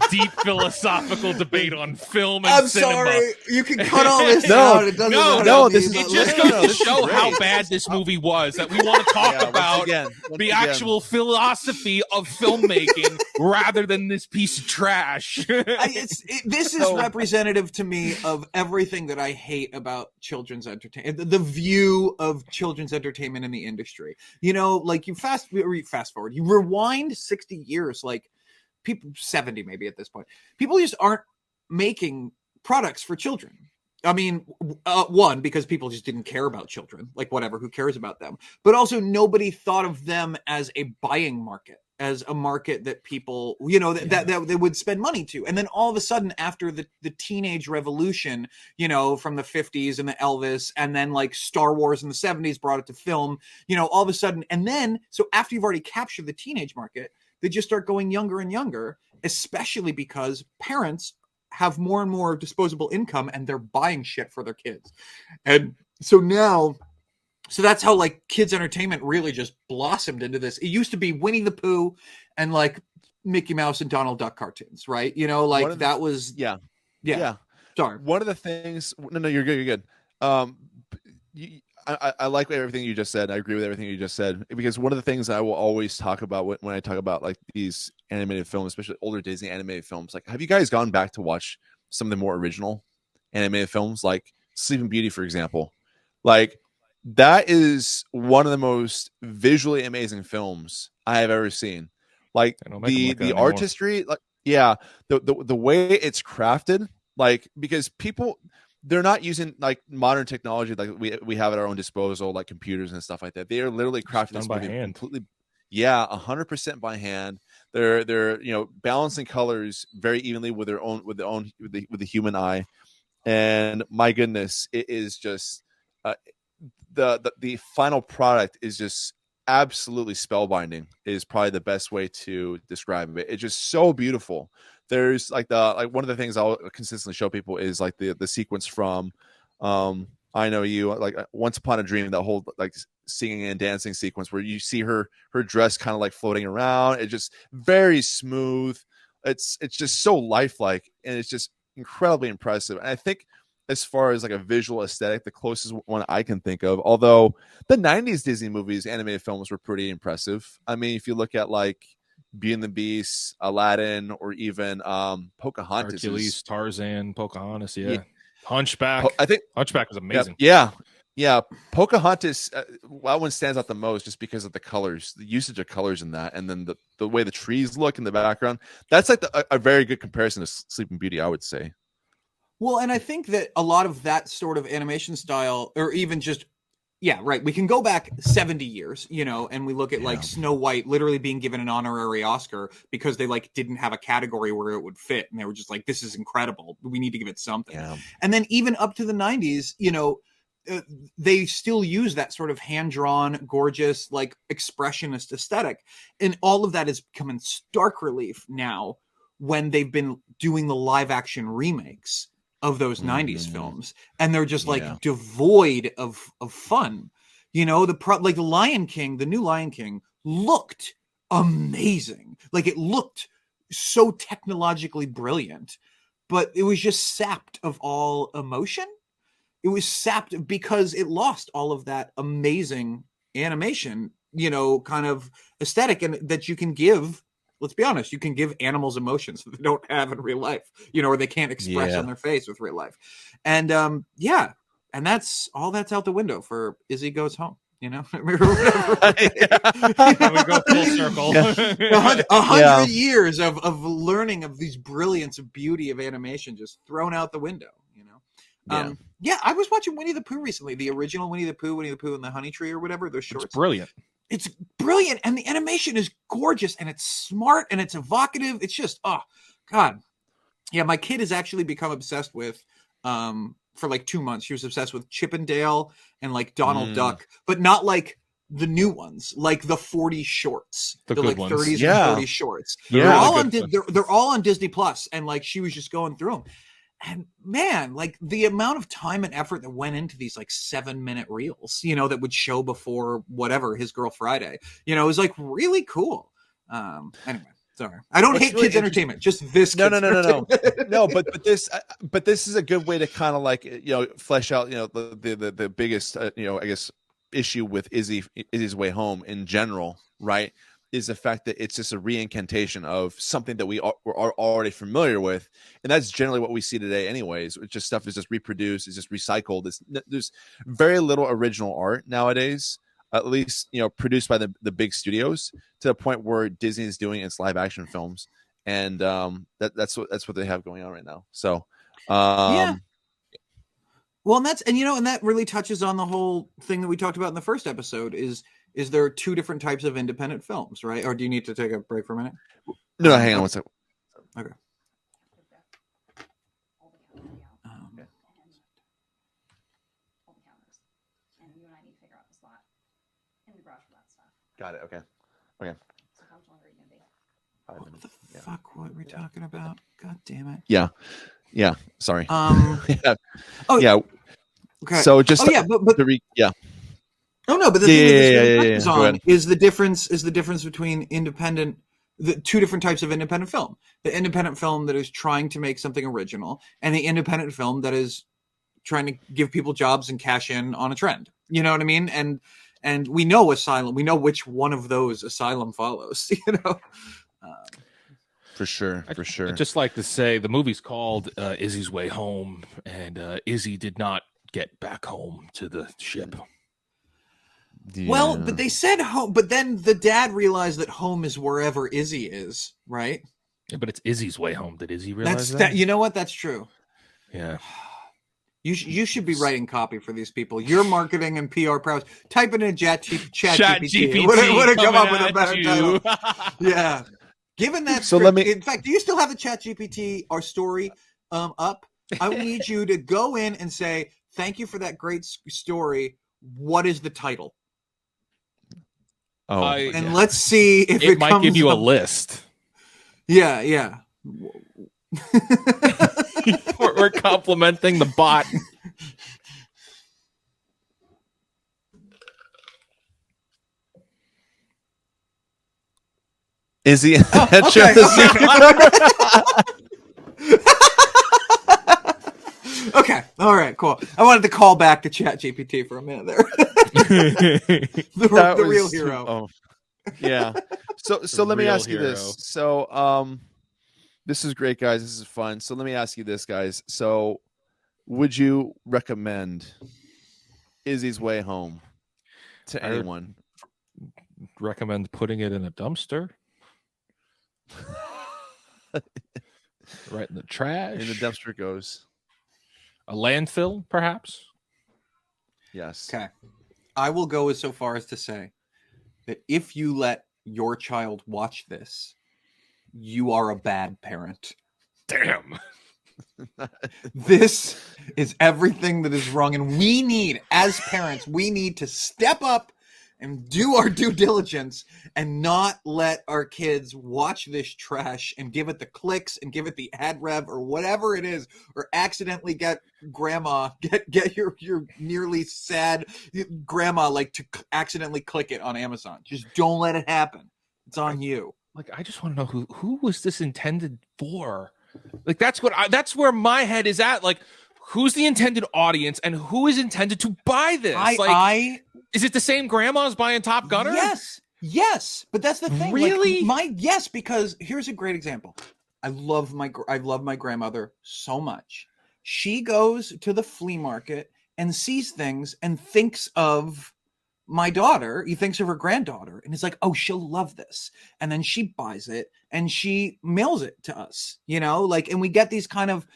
deep philosophical debate on film and cinema? I'm sorry, you can cut all this out. It doesn't it just goes to show how bad this movie was, that we want to talk about the actual philosophy of filmmaking rather than this piece of trash. This is representative to me of everything that I hate about children's entertainment, the view of children's entertainment in the industry. You know, like you fast forward, you rewind 60 years, like people 70 maybe at this point, people just aren't making products for children. I mean, one, because people just didn't care about children, like whatever, who cares about them? But also nobody thought of them as a buying market, as a market that people, you know, that they would spend money to. And then all of a sudden, after the teenage revolution, you know, from the 50s and the Elvis, and then like Star Wars in the 70s brought it to film, you know, all of a sudden. And then, so after you've already captured the teenage market, they just start going younger and younger, especially because parents have more and more disposable income and they're buying shit for their kids. And so now, so that's how like kids entertainment really just blossomed into this. It used to be Winnie the Pooh and like Mickey Mouse and Donald Duck cartoons, right? You know, like that was Sorry. One of the things, no, you're good. You're good. I like everything you just said. I agree with everything you just said, because one of the things I will always talk about when I talk about like these animated films, especially older Disney animated films, like, have you guys gone back to watch some of the more original animated films, like Sleeping Beauty, for example? Like, that is one of the most visually amazing films I have ever seen. Like the artistry, like the way it's crafted, like, because people, they're not using like modern technology like we have at our own disposal, like computers and stuff like that. They are literally crafting this by hand, completely, 100% by hand. They're you know, balancing colors very evenly with the human eye, and my goodness, it is just the final product is just absolutely spellbinding. Is probably the best way to describe it. It's just so beautiful. There's like one of the things I'll consistently show people is like the sequence from I Know You, like Once Upon a Dream, that whole like singing and dancing sequence where you see her dress kind of like floating around. It's just very smooth. It's just so lifelike, and it's just incredibly impressive. And I think as far as like a visual aesthetic, the closest one I can think of, although the 90s Disney movies, animated films, were pretty impressive. I mean, if you look at like, Beauty and the Beast, Aladdin, or even Pocahontas. Hercules, Tarzan, Pocahontas, yeah. Yeah. Hunchback. I think Hunchback was amazing. Yeah. Pocahontas, that one stands out the most just because of the colors, the usage of colors in that, and then the way the trees look in the background. That's like a very good comparison to Sleeping Beauty, I would say. Well, and I think that a lot of that sort of animation style, or even just, yeah, right. We can go back 70 years, you know, and we look at like Snow White literally being given an honorary Oscar because they like didn't have a category where it would fit. And they were just like, this is incredible. We need to give it something. Yeah. And then even up to the 90s, you know, they still use that sort of hand-drawn, gorgeous, like expressionist aesthetic. And all of that is become in stark relief now when they've been doing the live action remakes of those 90s films, and they're just like devoid of fun. You know, like the Lion King, the new Lion King looked amazing. Like it looked so technologically brilliant, but it was just sapped of all emotion. It was sapped because it lost all of that amazing animation, you know, kind of aesthetic, and that you can give. Let's be honest, you can give animals emotions that they don't have in real life, you know, or they can't express on their face with real life. And and that's all that's out the window for Izzie Goes Home, you know. We go full circle. 100 years of learning of these brilliance of beauty of animation just thrown out the window, you know. I was watching Winnie the Pooh recently, the original Winnie the Pooh and the Honey Tree or whatever, those shorts. It's brilliant. It's brilliant, and the animation is gorgeous, and it's smart, and it's evocative. It's just, oh, God. Yeah, my kid has actually become obsessed with, for like 2 months, she was obsessed with Chip and Dale and like Donald Duck, but not like the new ones, like the 40 shorts, the like ones. 30s and 40s shorts. They're all on Disney Plus, and like she was just going through them. And man, like the amount of time and effort that went into these like 7-minute reels, you know, that would show before whatever His Girl Friday, you know, it was like really cool. Anyway, sorry, I don't hate kids entertainment, just this. No. But this is a good way to kind of like, you know, flesh out, you know, the biggest, you know, I guess issue with Izzie's Way Home in general, right? Is the fact that it's just a reincantation of something that we are already familiar with. And that's generally what we see today anyways. It's just stuff is just reproduced, it's just recycled. There's very little original art nowadays, at least, you know, produced by the big studios, to the point where Disney is doing its live action films. And that's what they have going on right now. So, Well, and that really touches on the whole thing that we talked about in the first episode is there 2 different types of independent films, right? Or do you need to take a break for a minute? No, hang on one second. Okay. Got it. Okay. What the fuck? What are we talking about? God damn it. Yeah. Sorry. Okay. So just Oh no, but the thing is the difference between the 2 different types of independent film. The independent film that is trying to make something original, and the independent film that is trying to give people jobs and cash in on a trend. You know what I mean? And we know Asylum. We know which one of those Asylum follows. You know, for sure. I'd just like to say the movie's called Izzie's Way Home, and Izzie did not get back home to the ship. Yeah. Well, but they said home, but then the dad realized that home is wherever Izzie is, right? Yeah, but it's Izzie's way home. Did Izzie realize that? You know what? That's true. Yeah. You should be writing copy for these people. Your marketing and PR prowess. Type it in chat GPT. Would have come up with a better title. Yeah. Given that script, in fact, do you still have the chat GPT, our story, up? I need you to go in and say, thank you for that great story. What is the title? Let's see if it might give you a list. Yeah. We're complimenting the bot. Izzie, Okay. All right. Cool. I wanted to call back to ChatGPT for a minute there. the real hero. Yeah. So let me Real ask you hero. this. So this is great, guys. This is fun. So let me ask you this, guys. So would you recommend Izzie's Way Home to I would anyone? recommend putting it in a dumpster. Right in the trash. In the dumpster it goes. A landfill, perhaps. Yes. Okay. I will go so far as to say that if you let your child watch this, you are a bad parent. Damn. This is everything that is wrong. And we need, as parents, we need to step up and do our due diligence and not let our kids watch this trash and give it the clicks and give it the ad rev or whatever it is, or accidentally get grandma, get your nearly sad grandma like to accidentally click it on Amazon. Just don't let it happen. It's on you. Like, I just want to know who was this intended for? Like, that's where my head is at. Like, who's the intended audience and who is intended to buy this? Is it the same grandmas buying Top Gunner? Yes, but that's the thing. Really? Yes, because here's a great example. I love my grandmother so much. She goes to the flea market and sees things and thinks of my daughter. He thinks of her granddaughter and is like, oh, she'll love this. And then she buys it and she mails it to us, and we get these kind of,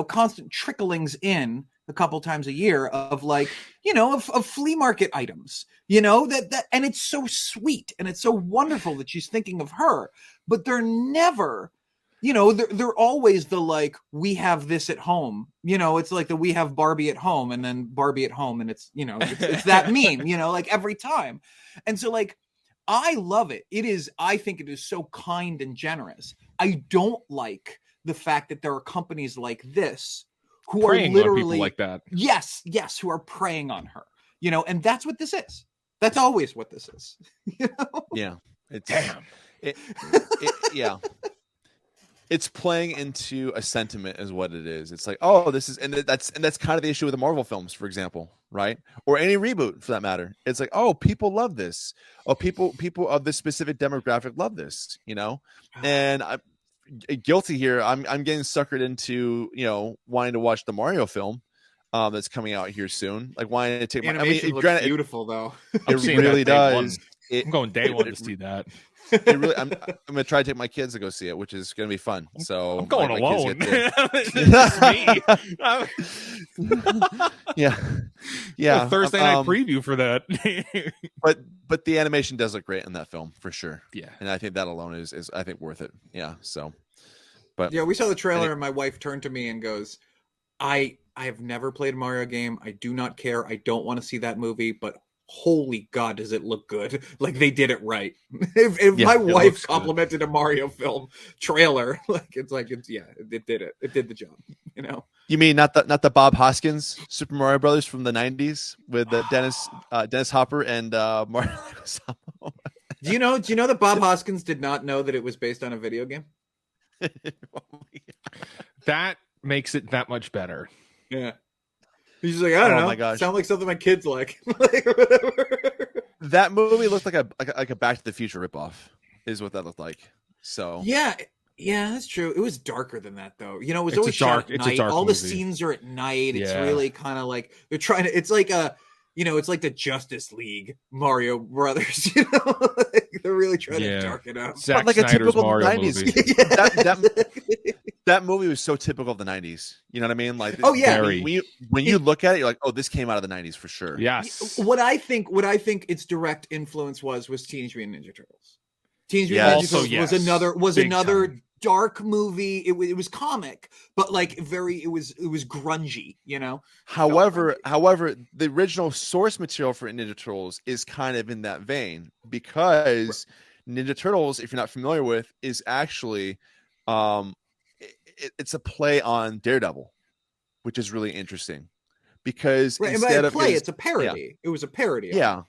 constant tricklings in a couple times a year of of flea market items, that and it's so sweet and it's so wonderful that she's thinking of her, but they're never, they're always the we have this at home, it's like we have Barbie at home and then Barbie at home. And it's, it's that meme, every time. And so I love it. I think it is so kind and generous. I don't like the fact that there are companies like this who preying are literally on people like that. Yes, who are preying on her. And that's what this is. That's always what this is. Yeah. It's damn. Yeah. It's playing into a sentiment is what it is. It's like, oh, this is, and that's kind of the issue with the Marvel films, for example, right? Or any reboot for that matter. It's like, oh, people love this. Oh, people of this specific demographic love this, and I'm guilty here. I'm getting suckered into, wanting to watch the Mario film that's coming out here soon. Like wanting to take my animation looks beautiful though. It really does. I'm going day one to see that. It really, I'm gonna try to take my kids to go see it, which is gonna be fun. So I'm going my alone. Yeah. Thursday night preview for that. but the animation does look great in that film for sure. Yeah, and I think that alone is I think worth it. Yeah. So, but yeah, we saw the trailer and my wife turned to me and goes, I have never played a Mario game. I do not care. I don't want to see that movie, but holy God, does it look good? Like they did it right. If my wife complimented a Mario film trailer, it did it. It did the job. You mean not the Bob Hoskins Super Mario Brothers from the '90s with Dennis Hopper and Mario? Do you know that Bob Hoskins did not know that it was based on a video game? That makes it that much better. Yeah. He's just like, I don't know. My gosh. Sound like something my kids like. That movie looked like a Back to the Future ripoff, is what that looked like. So yeah, that's true. It was darker than that, though. It was always shot at night. All movie. the scenes are at night. It's really kind of like they're trying to. It's like it's like the Justice League Mario Brothers. They're really trying to darken up. Zack like Snyder's a typical Mario 90s. movie. That movie was so typical of the 90s. You know what I mean? Like, oh yeah. When you look at it, you're like, oh, this came out of the 90s for sure. Yes. What I think its direct influence was Teenage Mutant Ninja Turtles. Teenage Mutant Ninja Turtles was another dark movie. It was comic, but it was grungy. However, the original source material for Ninja Turtles is kind of in that vein because Ninja Turtles, if you're not familiar with, is actually it's a play on Daredevil, which is really interesting because instead of it's a parody. Yeah. It was a parody. Yeah.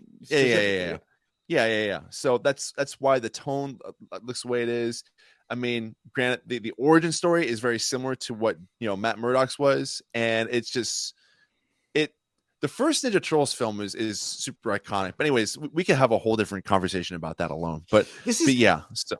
So that's why the tone looks the way it is. I mean, granted, the origin story is very similar to what Matt Murdock's was, and it's just The first Ninja Turtles film is super iconic. But anyways, we could have a whole different conversation about that alone. But yeah. So,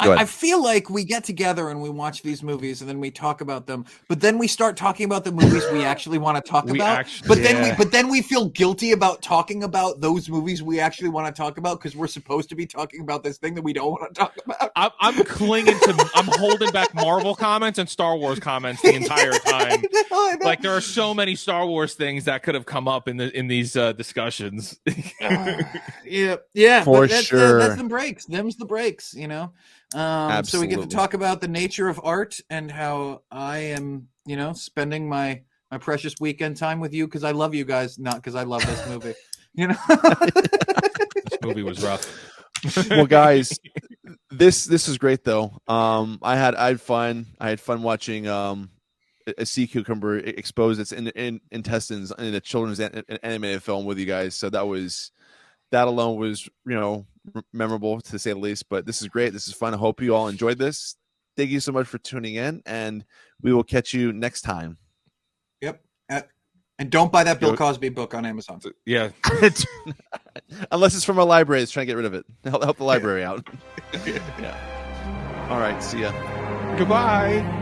I feel like we get together and we watch these movies and then we talk about them, but then we start talking about the movies we actually want to talk about. But then we feel guilty about talking about those movies we actually want to talk about because we're supposed to be talking about this thing that we don't want to talk about. I'm holding back Marvel comments and Star Wars comments the entire time. I know. Like there are so many Star Wars things that could have come up in these discussions. Yeah, for but sure. That's the breaks. Them's the breaks, you know. So we get to talk about the nature of art and how I am, you know, spending my precious weekend time with you because I love you guys, not because I love this movie. You know, this movie was rough. Well, guys, this is great though. I had fun. I had fun watching a sea cucumber expose its intestines in a children's animated film with you guys. So that alone was, you know, memorable to say the least. But this is great. This is fun. I hope you all enjoyed this. Thank you so much for tuning in, and we will catch you next time. Yep. And don't buy that Bill Cosby book on Amazon. Yeah. Unless it's from a library. It's trying to get rid of it. Help the library out. Yeah. All right. See ya. Goodbye.